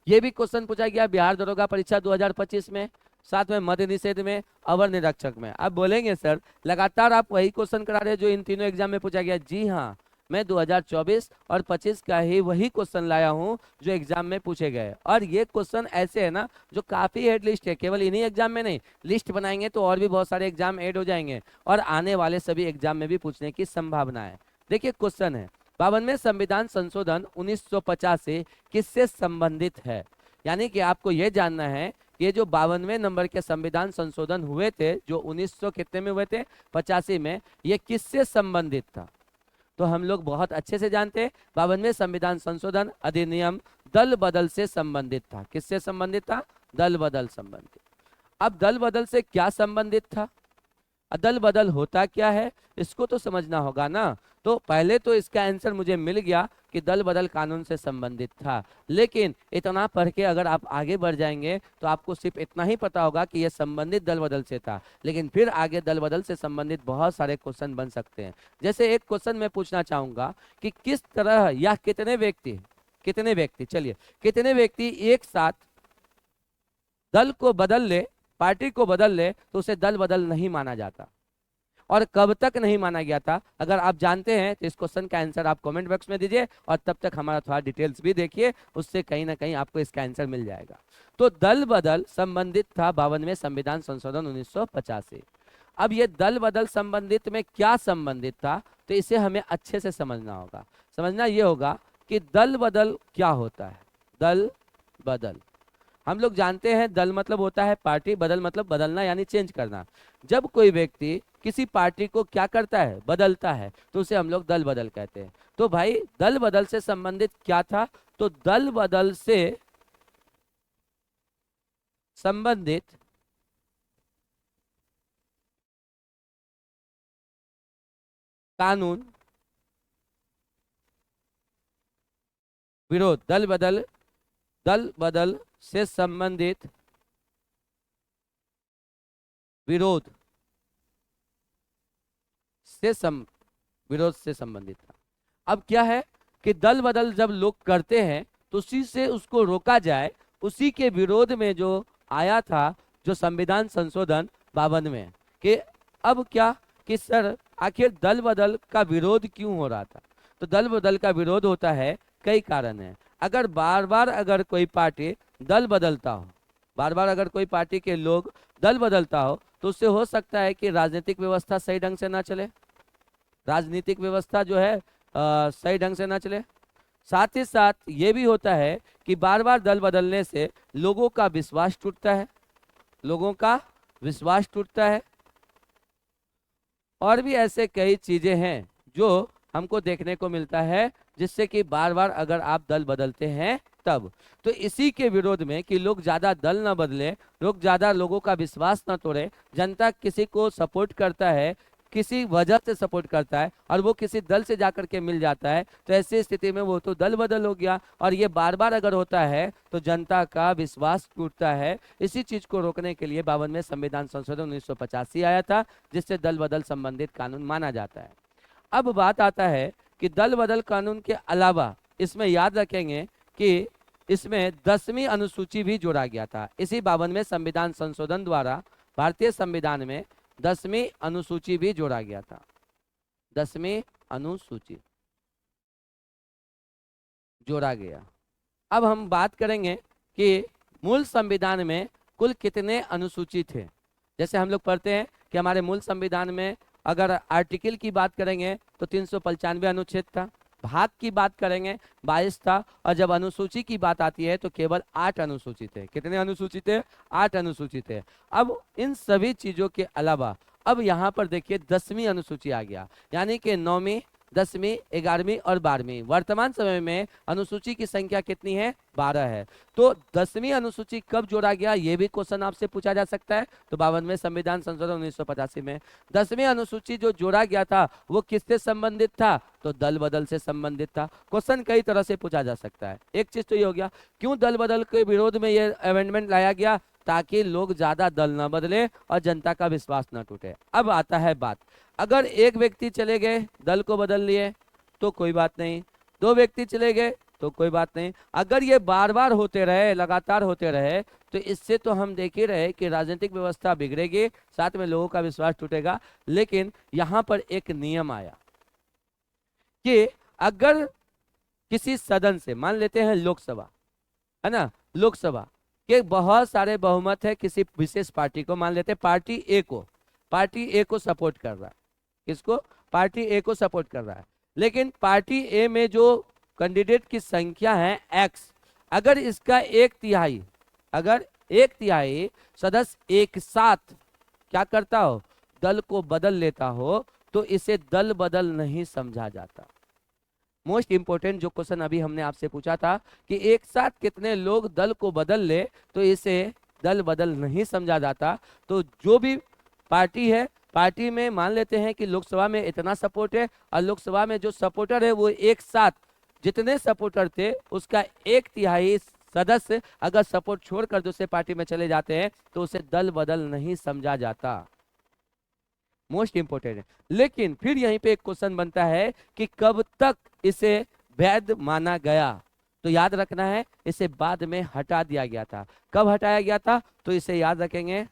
ये भी क्वेश्चन पूछा गया बिहार दरोगा परीक्षा 2025 में, साथ में मद्य निषेध में, अवर निरीक्षक में। आप बोलेंगे सर लगातार आप वही क्वेश्चन करा रहे हैं जो इन तीनों एग्जाम में पूछा गया। जी हाँ, मैं 2024 और 25 का ही वही क्वेश्चन लाया हूं जो एग्जाम में पूछे गए। और ये क्वेश्चन ऐसे है ना जो काफी हेड लिस्ट है, केवल इन्हीं एग्जाम में नहीं, लिस्ट बनाएंगे तो और भी बहुत सारे एग्जाम ऐड हो जाएंगे और आने वाले सभी एग्जाम में भी पूछने की संभावना है। देखिए क्वेश्चन है 52वें संविधान संशोधन 1985 किससे संबंधित है। यानी कि आपको यह जानना है ये जो 52वें नंबर के संविधान संशोधन हुए थे जो 1900 कितने में हुए थे, 85 में, ये किससे संबंधित था। तो हम लोग बहुत अच्छे से जानते हैं 52वें संविधान संशोधन अधिनियम दल बदल से संबंधित था। किससे संबंधित था, दल बदल संबंधित। अब दल बदल से क्या संबंधित था, अदल बदल होता क्या है, इसको तो समझना होगा ना। तो पहले तो इसका आंसर मुझे मिल गया कि दल बदल कानून से संबंधित था, लेकिन इतना पढ़ के अगर आप आगे बढ़ जाएंगे तो आपको सिर्फ इतना ही पता होगा कि यह संबंधित दल बदल से था, लेकिन फिर आगे दल बदल से संबंधित बहुत सारे क्वेश्चन बन सकते हैं। जैसे एक क्वेश्चन मैं पूछना चाहूंगा कि किस तरह या कितने व्यक्ति चलिए कितने व्यक्ति एक साथ दल को बदल ले, पार्टी को बदल ले तो उसे दल बदल नहीं माना जाता, और कब तक नहीं माना गया था। अगर आप जानते हैं तो इस क्वेश्चन का आंसर आप कमेंट बॉक्स में दीजिए और तब तक हमारा थोड़ा डिटेल्स भी देखिए, उससे कहीं ना कहीं आपको इसका आंसर मिल जाएगा। तो दल बदल संबंधित था 52वें संविधान संशोधन 1950 से। अब ये दल बदल संबंधित में क्या संबंधित था, तो इसे हमें अच्छे से समझना होगा। समझना ये होगा कि दल बदल क्या होता है। दल बदल हम लोग जानते हैं, दल मतलब होता है पार्टी, बदल मतलब बदलना यानी चेंज करना। जब कोई व्यक्ति किसी पार्टी को क्या करता है, बदलता है, तो उसे हम लोग दल बदल कहते हैं। तो भाई दल बदल से संबंधित क्या था, तो दल बदल से संबंधित कानून विरोध, दल बदल से संबंधित विरोध से संबंधित था। अब क्या है कि दल बदल जब लोग करते हैं तो उसी से उसको रोका जाए, उसी के विरोध में जो आया था जो संविधान संशोधन 52 में कि अब क्या कि सर आखिर दल बदल का विरोध क्यों हो रहा था। तो दल बदल का विरोध होता है, कई कारण है। अगर बार बार अगर कोई पार्टी दल बदलता हो, बार बार अगर कोई पार्टी के लोग दल बदलता हो तो उससे हो सकता है कि राजनीतिक व्यवस्था सही ढंग से ना चले, राजनीतिक व्यवस्था जो है सही ढंग से ना चले। साथ ही साथ ये भी होता है कि बार बार दल बदलने से लोगों का विश्वास टूटता है, लोगों का विश्वास टूटता है। और भी ऐसे कई चीजें हैं जो हमको देखने को मिलता है जिससे कि बार बार अगर आप दल बदलते हैं तब। तो इसी के विरोध में कि लोग ज्यादा दल न बदले, लोग ज्यादा लोगों का विश्वास न तोड़े, जनता किसी को सपोर्ट करता है, किसी वजह से सपोर्ट करता है और वो किसी दल से जाकर के मिल जाता है, तो ऐसी स्थिति में वो तो दल बदल हो गया और ये बार बार अगर होता है तो जनता का विश्वास टूटता है। इसी चीज को रोकने के लिए 52वें संविधान संशोधन 1985 आया था, जिससे दल बदल संबंधित कानून माना जाता है। अब बात आता है कि दल बदल कानून के अलावा इसमें याद रखेंगे कि इसमें 10वीं अनुसूची भी जोड़ा गया था। इसी 52वें संविधान संशोधन द्वारा भारतीय संविधान में 10वीं अनुसूची भी जोड़ा गया था। 10वीं अनुसूची जोड़ा गया। अब हम बात करेंगे कि मूल संविधान में कुल कितने अनुसूची थे। जैसे हम लोग पढ़ते हैं कि हमारे मूल संविधान में अगर आर्टिकल की बात करेंगे तो 395 अनुच्छेद था, भाग की बात करेंगे 22 था, और जब अनुसूची की बात आती है तो केवल 8 अनुसूची थे। कितने अनुसूची थे? 8 अनुसूची थे। अब इन सभी चीजों के अलावा अब यहाँ पर देखिए 10वीं अनुसूची आ गया, यानी कि 9वीं, 10वीं, 11वीं और 12वीं। वर्तमान समय में अनुसूची की संख्या कितनी है? 12 है। तो 10वीं अनुसूची कब जोड़ा गया, ये भी क्वेश्चन आपसे पूछा जा सकता है। तो 52वें संविधान संशोधन 1985 में 10वीं अनुसूची जो जोड़ा गया था वो किससे संबंधित था? तो दल बदल से संबंधित था। क्वेश्चन कई तरह से पूछा जा सकता है। एक चीज तो ये हो गया, क्यों दल बदल के विरोध में ये अमेंडमेंट लाया गया? ताकि लोग ज्यादा दल न बदले और जनता का विश्वास न टूटे। अब आता है बात, अगर एक व्यक्ति चले गए दल को बदल लिए तो कोई बात नहीं, 2 व्यक्ति चले गए तो कोई बात नहीं। अगर ये बार बार होते रहे, लगातार होते रहे, तो इससे तो हम देख ही रहे कि राजनीतिक व्यवस्था बिगड़ेगी, साथ में लोगों का विश्वास टूटेगा। लेकिन यहाँ पर एक नियम आया कि अगर किसी सदन से, मान लेते हैं लोकसभा है ना, लोकसभा के बहुत सारे बहुमत है किसी विशेष पार्टी को, मान लेते हैं पार्टी ए को सपोर्ट कर रहा है। किसको? पार्टी ए को सपोर्ट कर रहा है। लेकिन पार्टी ए में जो कैंडिडेट की संख्या है एक्स, अगर इसका 1/3, अगर 1/3 सदस्य एक साथ क्या करता हो, दल को बदल लेता हो, तो इसे दल बदल नहीं समझा जाता। मोस्ट इंपोर्टेंट जो क्वेश्चन अभी हमने आपसे पूछा था कि एक साथ कितने लोग दल को बदल ले तो इसे दल बदल नहीं समझा जाता। तो जो भी पार्टी है, पार्टी में मान लेते हैं कि लोकसभा में इतना सपोर्ट है और लोकसभा में जो सपोर्टर है वो एक साथ जितने सपोर्टर थे उसका 1/3 सदस्य अगर सपोर्ट छोड़कर दूसरे पार्टी में चले जाते हैं तो उसे दल बदल नहीं समझा जाता। मोस्ट इंपोर्टेंट है। लेकिन फिर यहीं पे एक क्वेश्चन बनता है कि कब तक इसे वैध माना गया? तो याद रखना है इसे बाद में हटा दिया गया था। कब हटाया गया था? तो इसे याद रखेंगे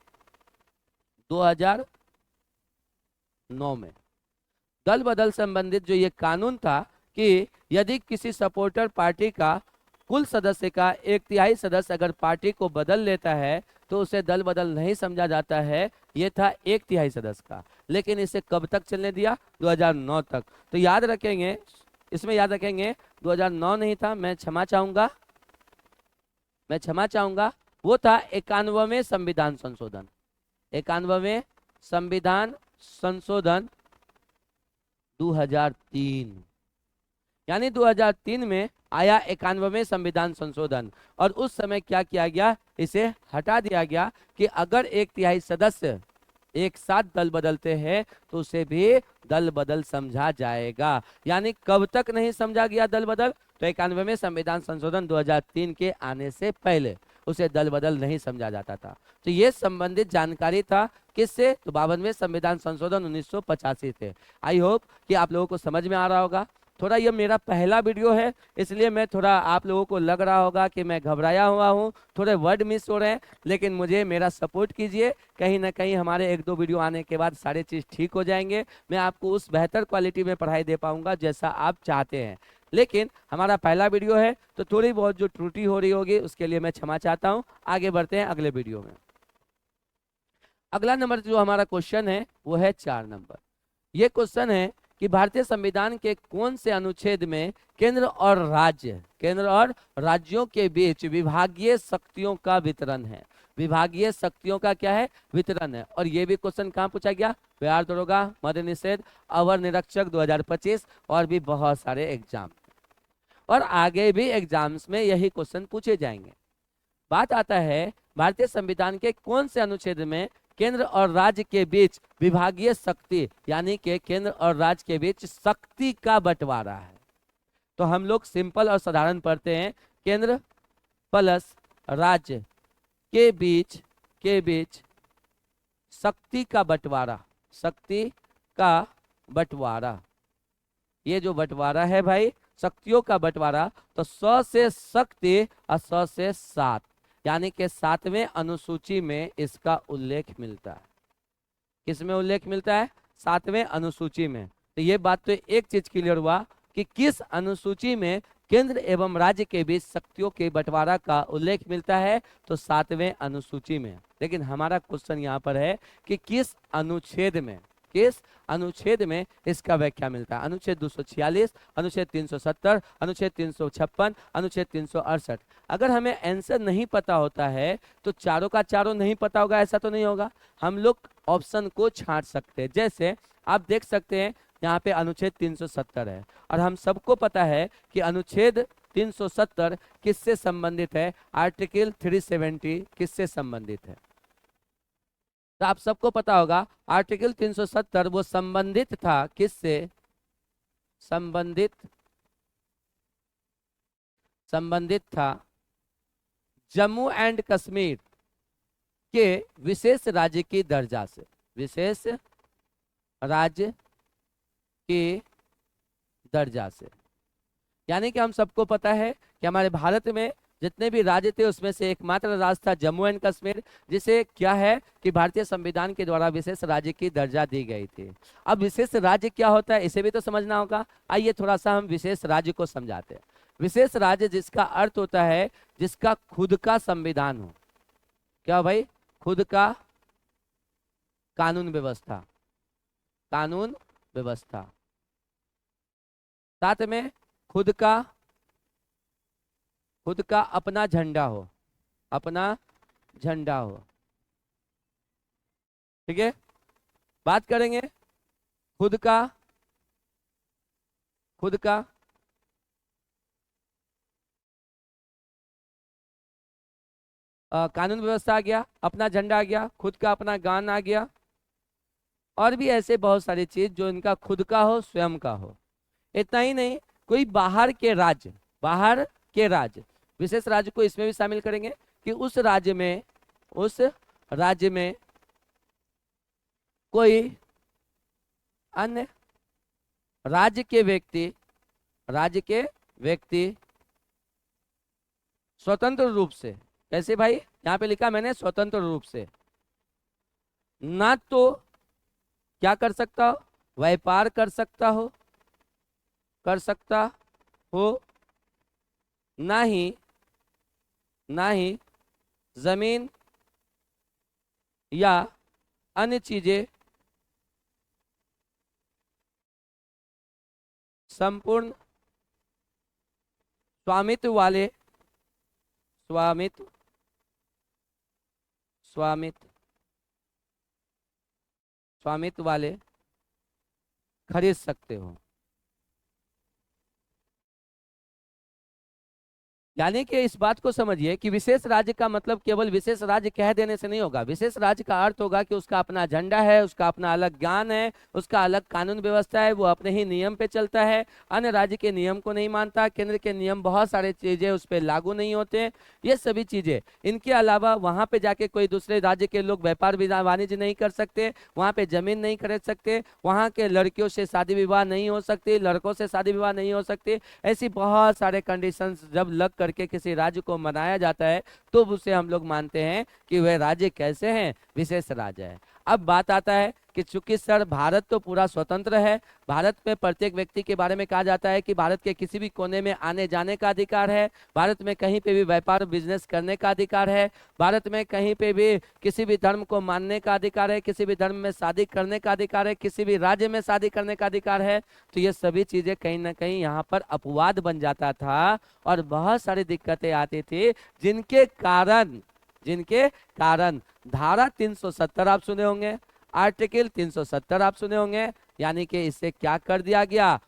2009 में। दल बदल संबंधित जो ये कानून था कि यदि किसी सपोर्टर पार्टी का कुल सदस्य का 1/3 सदस्य अगर पार्टी को बदल लेता है तो उसे दल बदल नहीं समझा जाता है। ये था 1/3 सदस्य का। लेकिन इसे कब तक चलने दिया? 2009 तक। तो याद रखेंगे, इसमें याद रखेंगे 2009 नहीं था, मैं क्षमा चाहूंगा, वो था 91वें संविधान संशोधन। 91वें संविधान संशोधन 2003, यानी 2003 में आया 91वें संविधान संशोधन। और उस समय क्या किया गया? इसे हटा दिया गया कि अगर 1/3 सदस्य एक साथ दल बदलते हैं तो उसे भी दल बदल समझा जाएगा। यानी कब तक नहीं समझा गया दल बदल? तो 91वें संविधान संशोधन 2003 के आने से पहले उसे दल बदल नहीं समझा जाता था। तो ये संबंधित जानकारी था किससे? तो 52वें संविधान संशोधन 1985 थे। आई होप कि आप लोगों को समझ में आ रहा होगा। थोड़ा ये मेरा पहला वीडियो है, इसलिए मैं थोड़ा आप लोगों को लग रहा होगा कि मैं घबराया हुआ हूँ, थोड़े वर्ड मिस हो रहे हैं, लेकिन मुझे मेरा सपोर्ट कीजिए। कहीं ना कहीं हमारे 1-2 वीडियो आने के बाद सारे चीज़ ठीक हो जाएंगे। मैं आपको उस बेहतर क्वालिटी में पढ़ाई दे पाऊंगा जैसा आप चाहते हैं। लेकिन हमारा पहला वीडियो है तो थोड़ी बहुत जो त्रुटि हो रही होगी उसके लिए मैं क्षमा चाहता हूँ। आगे बढ़ते हैं अगले वीडियो में। अगला नंबर जो हमारा क्वेश्चन है वो है 4 नंबर। ये क्वेश्चन है कि भारतीय संविधान के कौन से अनुच्छेद में केंद्र और राज्यों के बीच विभागीय शक्तियों का वितरण है? विभागीय शक्तियों का क्या है? वितरण है। और ये भी क्वेश्चन कहाँ पूछा गया? बिहार दरोगा, मद्य निषेध, अवर निरीक्षक 2025 और भी बहुत सारे एग्जाम। और आगे भी एग्जाम्स में यही क्वेश्चन पूछे जाएंगे। बात आता है भारतीय संविधान के कौन से अनुच्छेद में केंद्र और राज्य के बीच विभागीय शक्ति यानी कि केंद्र और राज्य के बीच शक्ति का बंटवारा है। तो हम लोग सिंपल और साधारण पढ़ते हैं, केंद्र प्लस राज्य के बीच शक्ति का बंटवारा, शक्ति का बंटवारा। ये जो बंटवारा है भाई, शक्तियों का बंटवारा, तो 100 से शक्ति और 100 से 7 यानी कि 7वें अनुसूची में इसका उल्लेख मिलता है। किसमें उल्लेख मिलता है? 7वें अनुसूची में। तो ये बात तो एक चीज क्लियर हुआ कि किस अनुसूची में केंद्र एवं राज्य के बीच शक्तियों के बंटवारा का उल्लेख मिलता है, तो 7वें अनुसूची में। लेकिन हमारा क्वेश्चन यहाँ पर है कि किस अनुच्छेद में, किस अनुच्छेद में इसका व्याख्या मिलता है। अनुच्छेद 246, अनुच्छेद 370, अनुच्छेद 356, अनुच्छेद 368। अगर हमें आंसर नहीं पता होता है तो चारों का चारों नहीं पता होगा ऐसा तो नहीं होगा, हम लोग ऑप्शन को छांट सकते हैं। जैसे आप देख सकते हैं यहाँ पे अनुच्छेद 370 है और हम सबको पता है कि अनुच्छेद 370 किससे संबंधित है? आर्टिकल 370 किससे संबंधित है? तो आप सबको पता होगा आर्टिकल 370 वो संबंधित था किससे? संबंधित था जम्मू एंड कश्मीर के विशेष राज्य की दर्जा से, विशेष राज्य के दर्जा से। यानी कि हम सबको पता है कि हमारे भारत में जितने भी राज्य थे उसमें से एकमात्र राज्य था जम्मू एंड कश्मीर, जिसे क्या है कि भारतीय संविधान के द्वारा विशेष राज्य की दर्जा दी गई थी। अब विशेष राज्य क्या होता है इसे भी तो समझना होगा। आइए थोड़ा सा हम विशेष राज्य को समझाते हैं। विशेष राज्य जिसका अर्थ होता है जिसका खुद का संविधान हो। क्या भाई? खुद का कानून व्यवस्था, कानून व्यवस्था, साथ में खुद का अपना झंडा हो, अपना झंडा हो। ठीक है, बात करेंगे खुद का कानून व्यवस्था आ गया, अपना झंडा आ गया, खुद का अपना गान आ गया, और भी ऐसे बहुत सारी चीज जो इनका खुद का हो, स्वयं का हो। इतना ही नहीं, कोई बाहर के राज्य, विशेष राज्य को इसमें भी शामिल करेंगे कि उस राज्य में कोई अन्य राज्य के व्यक्ति स्वतंत्र रूप से, कैसे भाई? यहाँ पे लिखा मैंने स्वतंत्र रूप से, ना तो क्या कर सकता हो? व्यापार कर सकता हो, ना ही जमीन या अन्य चीजें संपूर्ण स्वामित्व वाले खरीद सकते हो। यानी कि इस बात को समझिए कि विशेष राज्य का मतलब केवल विशेष राज्य कह देने से नहीं होगा। विशेष राज्य का अर्थ होगा कि उसका अपना झंडा है, उसका अपना अलग ज्ञान है, उसका अलग कानून व्यवस्था है, वो अपने ही नियम पे चलता है, अन्य राज्य के नियम को नहीं मानता, केंद्र के नियम बहुत सारे चीजें उस पर लागू नहीं होते, ये सभी चीजें। इनके अलावा वहाँ पे जाके कोई दूसरे राज्य के लोग व्यापार वाणिज्य नहीं कर सकते, वहाँ पे जमीन नहीं खरीद सकते, वहाँ के लड़कियों से शादी विवाह नहीं हो सकती, लड़कों से शादी विवाह नहीं हो सकती। ऐसी बहुत सारे कंडीशंस जब लग करके किसी राज्य को मनाया जाता है तो उसे हम लोग मानते हैं कि वह राज्य कैसे हैं? विशेष राज्य है। अब बात आता है कि चूंकि सर भारत तो पूरा स्वतंत्र है, भारत में प्रत्येक व्यक्ति के बारे में कहा जाता है कि भारत के किसी भी कोने में आने जाने का अधिकार है, भारत में कहीं पे भी व्यापार बिजनेस करने का अधिकार है, भारत में कहीं पे भी किसी भी धर्म को मानने का अधिकार है, किसी भी धर्म में शादी करने का अधिकार है, किसी भी राज्य में शादी करने का अधिकार है। तो ये सभी चीजें कहीं ना कहीं यहाँ पर अपवाद बन जाता था और बहुत सारी दिक्कतें आती थी, जिनके कारण धारा 370 आप सुने होंगे, आर्टिकल 370 आप सुने होंगे, यानी कि इससे क्या कर दिया गया?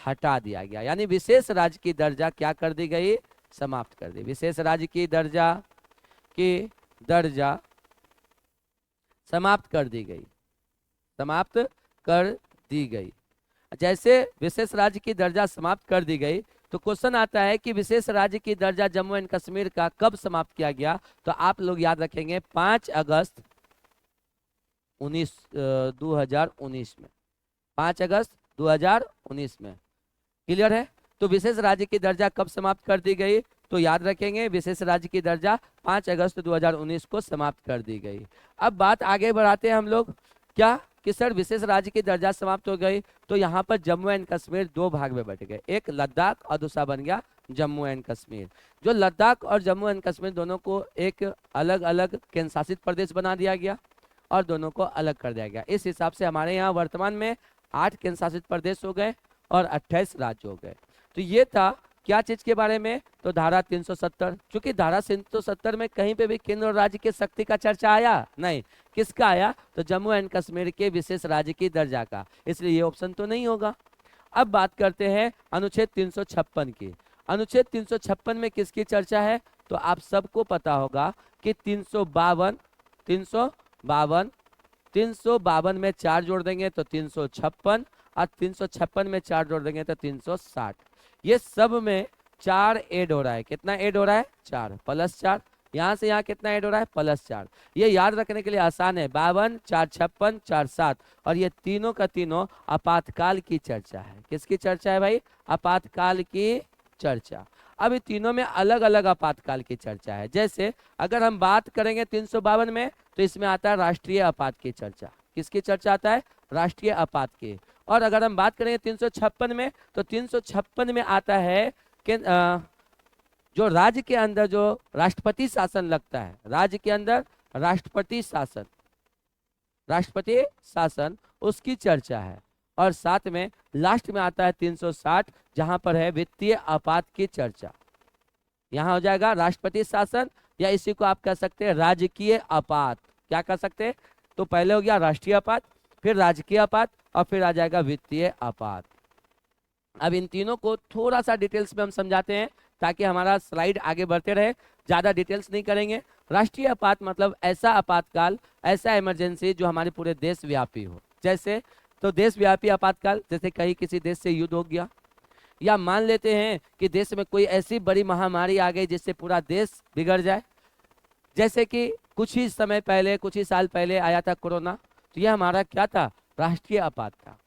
हटा दिया गया, यानी विशेष राज्य की दर्जा क्या कर दी गई, समाप्त कर दी। विशेष राज्य की दर्जा समाप्त कर दी गई, समाप्त कर दी गई। जैसे विशेष राज्य की दर्जा समाप्त कर दी गई तो क्वेश्चन आता है कि विशेष राज्य की दर्जा जम्मू एंड कश्मीर का कब समाप्त किया गया, तो आप लोग याद रखेंगे 5 अगस्त 2019 में, 5 अगस्त 2019 में। क्लियर है? तो विशेष राज्य की दर्जा कब समाप्त कर दी गई, तो याद रखेंगे विशेष राज्य की दर्जा 5 अगस्त 2019 को समाप्त कर दी गई। अब बात आगे बढ़ाते हैं हम लोग, क्या कि सर विशेष राज्य की दर्जा समाप्त हो गई तो यहाँ पर जम्मू एंड कश्मीर 2 भाग में बट गए, एक लद्दाख और दूसरा बन गया जम्मू एंड कश्मीर। जो लद्दाख और जम्मू एंड कश्मीर दोनों को एक अलग अलग केंद्र शासित प्रदेश बना दिया गया और दोनों को अलग कर दिया गया। इस हिसाब से हमारे यहाँ वर्तमान में 8 केंद्र शासित प्रदेश हो गए और 28 राज्य हो गए। तो ये था क्या चीज के बारे में, तो धारा 370। चूंकि धारा 370 में कहीं पे भी केंद्र और राज्य की शक्ति का चर्चा आया नहीं, किसका आया, तो जम्मू एंड कश्मीर के विशेष राज्य की दर्जा का, इसलिए ये ऑप्शन तो नहीं होगा। अब बात करते हैं अनुच्छेद 356 की। अनुच्छेद 356 में किसकी चर्चा है, तो आप सबको पता होगा कि 352 में 4 जोड़ देंगे तो 356 और 356 में 4 जोड़ देंगे तो 360। ये सब में 4 ऐड हो रहा है। कितना ऐड हो रहा है, 4 प्लस 4। यहाँ से यहाँ कितना ऐड हो रहा है, प्लस 4। ये याद रखने के लिए आसान है, 52 4 56 4 7। और ये तीनों का तीनों आपातकाल की चर्चा है। किसकी चर्चा है भाई, आपातकाल की चर्चा। अब ये तीनों में अलग अलग आपातकाल की चर्चा है। जैसे अगर हम बात करेंगे 352 में तो इसमें आता है राष्ट्रीय आपात की चर्चा। किसकी चर्चा आता है, राष्ट्रीय आपात की। और अगर हम बात करेंगे 356 में तो 356 में आता है कि जो राज्य के अंदर जो राष्ट्रपति शासन लगता है, राज्य के अंदर राष्ट्रपति शासन उसकी चर्चा है। और साथ में लास्ट में आता है 360 जहां पर है वित्तीय आपात की चर्चा। यहाँ हो जाएगा राष्ट्रपति शासन या इसी को आप कह सकते हैं राजकीय आपात। क्या कह सकते हैं, तो पहले हो गया राष्ट्रीय आपात, फिर राजकीय आपात और फिर आ जाएगा वित्तीय आपात। अब इन तीनों को थोड़ा सा डिटेल्स में हम समझाते हैं ताकि हमारा स्लाइड आगे बढ़ते रहे। ज्यादा डिटेल्स नहीं करेंगे। राष्ट्रीय आपात मतलब ऐसा आपातकाल, ऐसा इमरजेंसी जो हमारे पूरे देश व्यापी हो। जैसे तो देशव्यापी आपातकाल, जैसे कहीं किसी देश से युद्ध हो गया, या मान लेते हैं कि देश में कोई ऐसी बड़ी महामारी आ गई जिससे पूरा देश बिगड़ जाए। जैसे कि कुछ ही समय पहले, कुछ ही साल पहले आया था कोरोना, तो यह हमारा क्या था, राष्ट्रीय आपात था।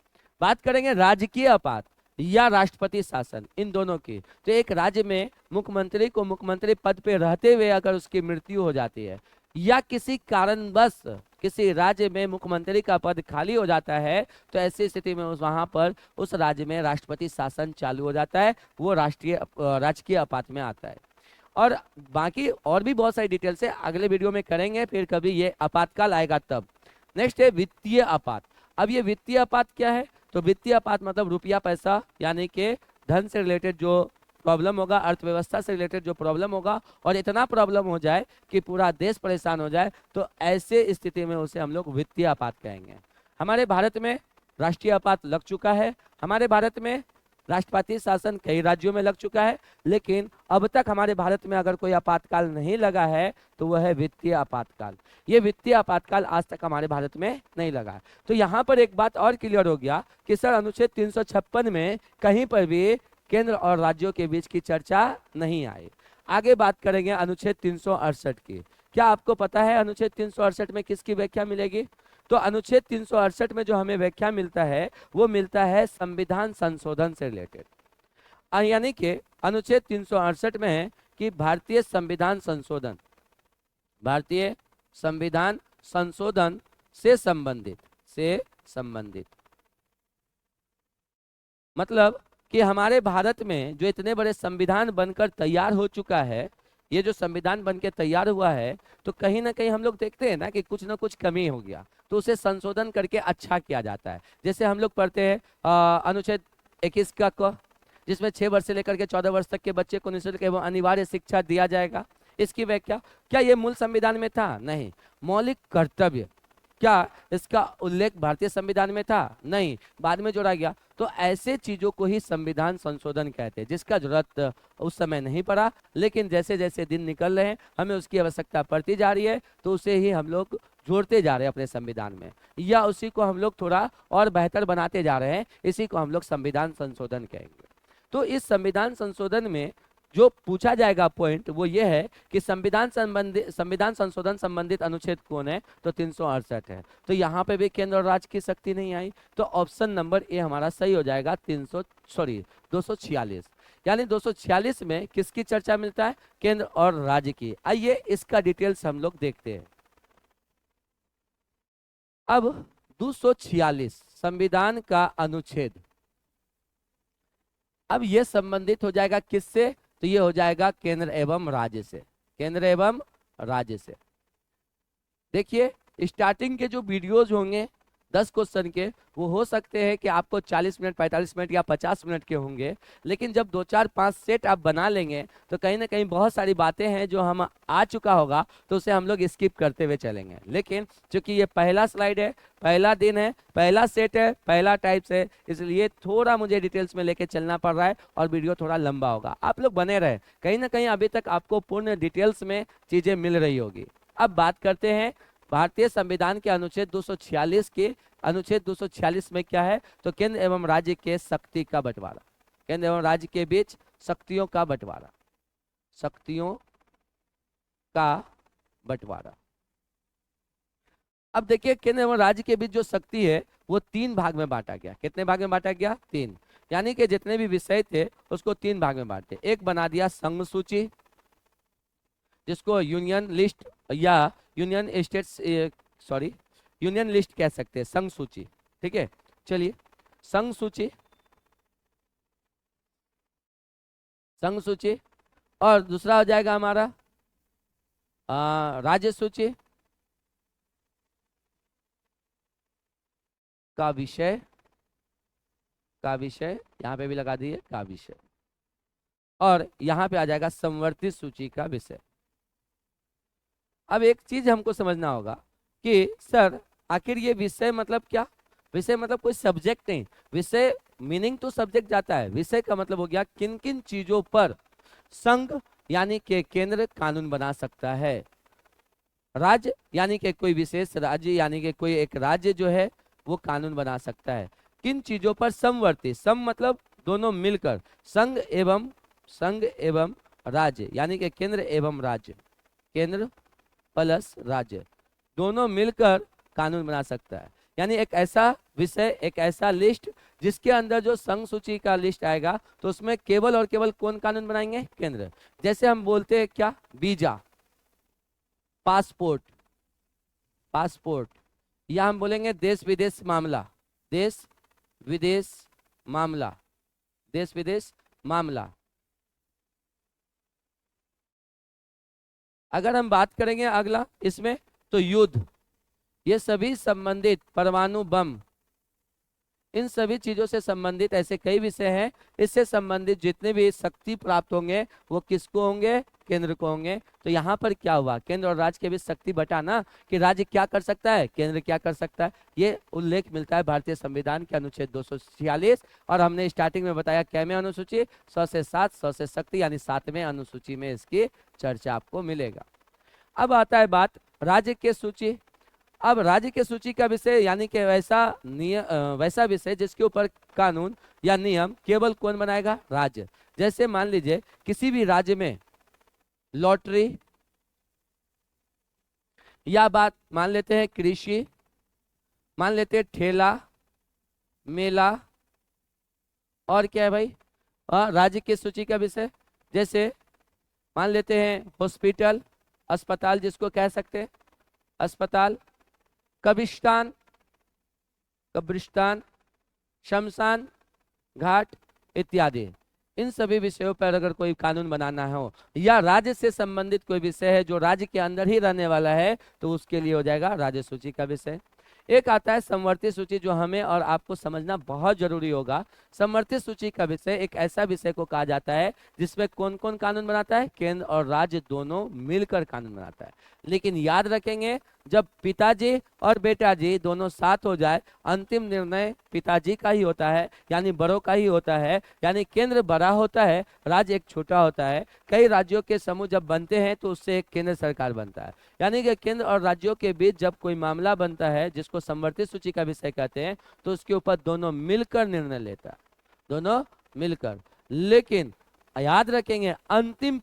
बात करेंगे राजकीय आपात या राष्ट्रपति शासन, इन दोनों की। तो एक राज्य में मुख्यमंत्री को मुख्यमंत्री पद पे रहते हुए अगर उसकी मृत्यु हो जाती है या किसी कारणवश किसी राज्य में मुख्यमंत्री का पद खाली हो जाता है तो ऐसी स्थिति में वहां पर उस राज्य में राष्ट्रपति शासन चालू हो जाता है, वो राजकीय आपात में आता है। और बाकी और भी बहुत सारी डिटेल्स है, अगले वीडियो में करेंगे, फिर कभी ये आपातकाल आएगा तब। नेक्स्ट है वित्तीय आपात। अब ये वित्तीय आपात क्या है, तो वित्तीय आपात मतलब रुपया पैसा यानी कि धन से रिलेटेड जो प्रॉब्लम होगा, अर्थव्यवस्था से रिलेटेड जो प्रॉब्लम होगा और इतना प्रॉब्लम हो जाए कि पूरा देश परेशान हो जाए, तो ऐसे स्थिति में उसे हम लोग वित्तीय आपात कहेंगे। हमारे भारत में राष्ट्रीय आपात लग चुका है, हमारे भारत में राष्ट्रपति शासन कई राज्यों में लग चुका है, लेकिन अब तक हमारे भारत में अगर कोई आपातकाल नहीं लगा है तो वह है वित्तीय आपातकाल। ये वित्तीय आपातकाल आज तक हमारे भारत में नहीं लगा है। तो यहाँ पर एक बात और क्लियर हो गया कि सर अनुच्छेद 356 में कहीं पर भी केंद्र और राज्यों के बीच की चर्चा नहीं आई। आगे बात करेंगे अनुच्छेद 368 की। क्या आपको पता है अनुच्छेद 368 में किसकी व्याख्या मिलेगी, तो अनुच्छेद 368 में जो हमें व्याख्या मिलता है वो मिलता है संविधान संशोधन से रिलेटेड। यानी कि अनुच्छेद 368 में है कि भारतीय संविधान संशोधन से संबंधित मतलब कि हमारे भारत में जो इतने बड़े संविधान बनकर तैयार हो चुका है, ये जो संविधान बनकर तैयार हुआ है, तो कहीं ना कहीं हम लोग देखते हैं ना कि कुछ ना कुछ कमी हो गया, तो उसे संशोधन करके अच्छा किया जाता है। जैसे हम लोग पढ़ते हैं अनुच्छेद 21 का क, जिसमें 6 वर्ष से लेकर के 14 वर्ष तक के बच्चे को निःशुल्क एवं अनिवार्य शिक्षा दिया जाएगा। इसकी व्याख्या क्या ये मूल संविधान में था, नहीं। मौलिक कर्तव्य क्या इसका उल्लेख भारतीय संविधान में था? नहीं, बाद में जोड़ा गया। तो ऐसे चीजों को ही संविधान संशोधन कहते हैं, जिसका जरूरत उस समय नहीं पड़ा, लेकिन जैसे जैसे दिन निकल रहे हैं हमें उसकी आवश्यकता पड़ती जा रही है, तो उसे ही हम लोग जोड़ते जा रहे हैं अपने संविधान में, या उसी को हम लोग थोड़ा और बेहतर बनाते जा रहे हैं। इसी को हम लोग संविधान संशोधन कहेंगे। तो इस संविधान संशोधन में जो पूछा जाएगा पॉइंट वो ये है कि संविधान संशोधन संबंधित अनुच्छेद कौन है? तो 368 है। तो यहाँ पे भी केंद्र और राज्य की शक्ति नहीं आई, तो ऑप्शन नंबर ए हमारा सही हो जाएगा। 246, यानी 246 में किसकी चर्चा मिलता है? केंद्र और राज्य की। आइए इसका डिटेल्स हम लोग देखते हैं। अब 246 संविधान का अनुच्छेद, अब ये संबंधित हो जाएगा किससे? तो ये हो जाएगा केंद्र एवं राज्य से। केंद्र एवं राज्य से। देखिए स्टार्टिंग के जो वीडियोज होंगे 10 क्वेश्चन के, वो हो सकते हैं कि आपको 40 मिनट, 45 मिनट या 50 मिनट के होंगे, लेकिन जब 2 4 5 सेट आप बना लेंगे तो कहीं ना कहीं बहुत सारी बातें हैं जो हम आ चुका होगा, तो उसे हम लोग स्किप करते हुए चलेंगे। लेकिन चूंकि ये पहला स्लाइड है, पहला दिन है, पहला सेट है, पहला टाइप्स है, इसलिए थोड़ा मुझे डिटेल्स में लेके चलना पड़ रहा है और वीडियो थोड़ा लंबा होगा। आप लोग बने रहे, कहीं ना कहीं अभी तक आपको पूर्ण डिटेल्स में चीजें मिल रही होगी। अब बात करते हैं भारतीय संविधान के अनुच्छेद 246 के। अनुच्छेद 246 में क्या है? तो केंद्र एवं राज्य के शक्ति का बंटवारा, केंद्र एवं राज्य के बीच शक्तियों का बंटवारा, शक्तियों का बंटवारा। अब देखिए केंद्र एवं राज्य के बीच जो शक्ति है वो 3 भाग में बांटा गया। कितने भाग में बांटा गया? 3। यानी कि जितने भी विषय थे उसको 3 भाग में बांटे। एक बना दिया संघ सूची, जिसको यूनियन लिस्ट या यूनियन स्टेट्स यूनियन लिस्ट कह सकते हैं, संघ सूची। ठीक है, चलिए संघ सूची, संघ सूची। और दूसरा हो जाएगा हमारा राज्य सूची का विषय, का विषय यहाँ पे भी लगा दिए, का विषय। और यहाँ पे आ जाएगा समवर्ती सूची का विषय। अब एक चीज हमको समझना होगा कि सर आखिर ये विषय मतलब क्या? विषय मतलब कोई सब्जेक्ट नहीं, विषय मीनिंग तो सब्जेक्ट जाता है। विषय का मतलब हो गया किन किन चीजों पर संघ यानी कि केंद्र कानून बना सकता है, राज्य यानी कि कोई विशेष राज्य यानी कि कोई एक राज्य जो है वो कानून बना सकता है। किन चीजों पर समवर्ती, सम मतलब दोनों मिलकर, संघ एवं राज्य यानी कि केंद्र एवं राज्य, केंद्र प्लस राज्य दोनों मिलकर कानून बना सकता है। यानी एक ऐसा विषय, एक ऐसा लिस्ट जिसके अंदर जो संघ सूची का लिस्ट आएगा तो उसमें केवल और केवल कौन कानून बनाएंगे? केंद्र। जैसे हम बोलते हैं क्या? वीजा, पासपोर्ट, पासपोर्ट, या हम बोलेंगे देश विदेश मामला, देश विदेश मामला, देश विदेश मामला। अगर हम बात करेंगे अगला इसमें तो युद्ध, ये सभी संबंधित परमाणु बम, इन सभी चीजों से संबंधित ऐसे कई विषय हैं। इससे संबंधित जितने भी शक्ति प्राप्त होंगे वो किसको होंगे? केंद्र को होंगे। तो यहाँ पर क्या हुआ? केंद्र और राज्य के बीच शक्ति बटा ना, कि राज्य क्या कर सकता है, केंद्र क्या कर सकता है। ये उल्लेख मिलता है भारतीय संविधान के अनुच्छेद 246। और हमने स्टार्टिंग में बताया कैमे अनुसूची 100 से 7, 100 से शक्ति यानी 7वें अनुसूची में इसकी चर्चा आपको मिलेगा। अब आता है बात राज्य के सूची। अब राज्य के सूची का विषय यानी कि वैसा विषय जिसके ऊपर कानून या नियम केवल कौन बनाएगा? राज्य। जैसे मान लीजिए किसी भी राज्य में लॉटरी, या बात मान लेते हैं कृषि, मान लेते हैं ठेला, मेला, और क्या है भाई राज्य की सूची का विषय। जैसे मान लेते हैं हॉस्पिटल, अस्पताल जिसको कह सकते हैं, अस्पताल, कब्रिस्तान, कब्रिस्तान, शमशान घाट इत्यादि। इन सभी विषयों पर अगर कोई कानून बनाना हो या राज्य से संबंधित कोई विषय है जो राज्य के अंदर ही रहने वाला है तो उसके लिए हो जाएगा राज्य सूची का विषय। एक आता है समवर्ती सूची, जो हमें और आपको समझना बहुत जरूरी होगा। समवर्ती सूची का विषय एक ऐसा विषय को कहा जाता है जिसमें कौन कौन कानून बनाता है? केंद्र और राज्य दोनों मिलकर कानून बनाता है। लेकिन याद रखेंगे जब पिताजी और बेटा जी दोनों साथ हो जाए, अंतिम निर्णय पिताजी का ही होता है, यानी बड़ों का ही होता है, यानी केंद्र बड़ा होता है, राज्य एक छोटा होता है। कई राज्यों के समूह जब बनते हैं तो उससे एक केंद्र सरकार बनता है, यानी कि केंद्र और राज्यों के बीच जब कोई मामला बनता है जिसको समवर्ती सूची का विषय कहते हैं, तो उसके ऊपर दोनों मिलकर निर्णय लेता है, दोनों मिलकर। लेकिन याद रखेंगे अंतिम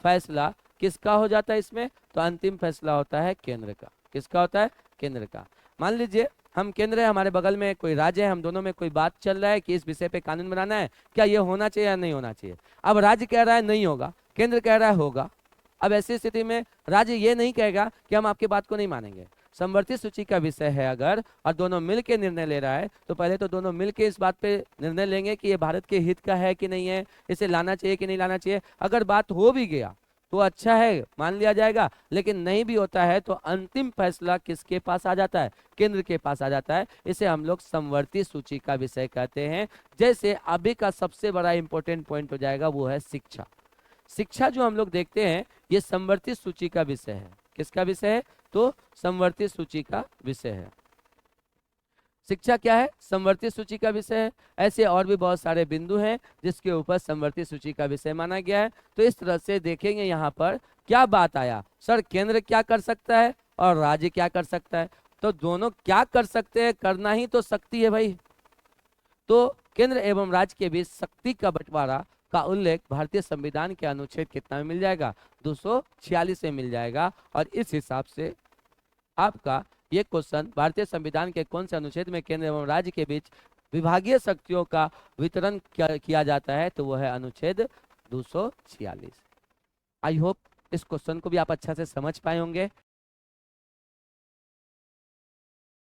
फैसला किसका हो जाता है इसमें? तो अंतिम फैसला होता है केंद्र का। किसका होता है? केंद्र का। मान लीजिए हम केंद्र है, हमारे बगल में कोई राज्य है, हम दोनों में कोई बात चल रहा है कि इस विषय पे कानून बनाना है, क्या ये होना चाहिए या नहीं होना चाहिए। अब राज्य कह रहा है नहीं होगा, केंद्र कह रहा है होगा। अब ऐसी स्थिति में राज्य ये नहीं कहेगा कि हम आपकी बात को नहीं मानेंगे। समवर्ती सूची का विषय है अगर, और दोनों मिलकर निर्णय ले रहा है, तो पहले तो दोनों मिलकर इस बात पे निर्णय लेंगे कि ये भारत के हित का है कि नहीं है, इसे लाना चाहिए कि नहीं लाना चाहिए। अगर बात हो भी गया तो अच्छा है, मान लिया जाएगा, लेकिन नहीं भी होता है तो अंतिम फैसला किसके पास आ जाता है? केंद्र के पास आ जाता है। इसे हम लोग समवर्ती सूची का विषय कहते हैं। जैसे अभी का सबसे बड़ा इंपॉर्टेंट पॉइंट हो जाएगा वो है शिक्षा। शिक्षा जो हम लोग देखते हैं ये समवर्ती सूची का विषय है। किसका विषय है? तो समवर्ती सूची का विषय है। शिक्षा क्या है? समवर्ती सूची का विषय है। ऐसे और भी बहुत सारे बिंदु हैं जिसके ऊपर समवर्ती सूची का विषय माना गया है। तो इस तरह से देखेंगे यहाँ पर क्या बात आया, सर केंद्र क्या कर सकता है और राज्य क्या कर सकता है। तो दोनों क्या कर सकते हैं, करना ही तो शक्ति है भाई। तो केंद्र एवं राज्य के बीच शक्ति का बंटवारा का उल्लेख भारतीय संविधान के अनुच्छेद कितना में मिल जाएगा? 246 में मिल जाएगा। और इस हिसाब से आपका ये क्वेश्चन भारतीय संविधान के कौन से अनुच्छेद में केंद्र एवं राज्य के बीच विभागीय शक्तियों का वितरण किया जाता है, तो वह है अनुच्छेद 246। आई होप इस क्वेश्चन को भी आप अच्छा से समझ पाए होंगे।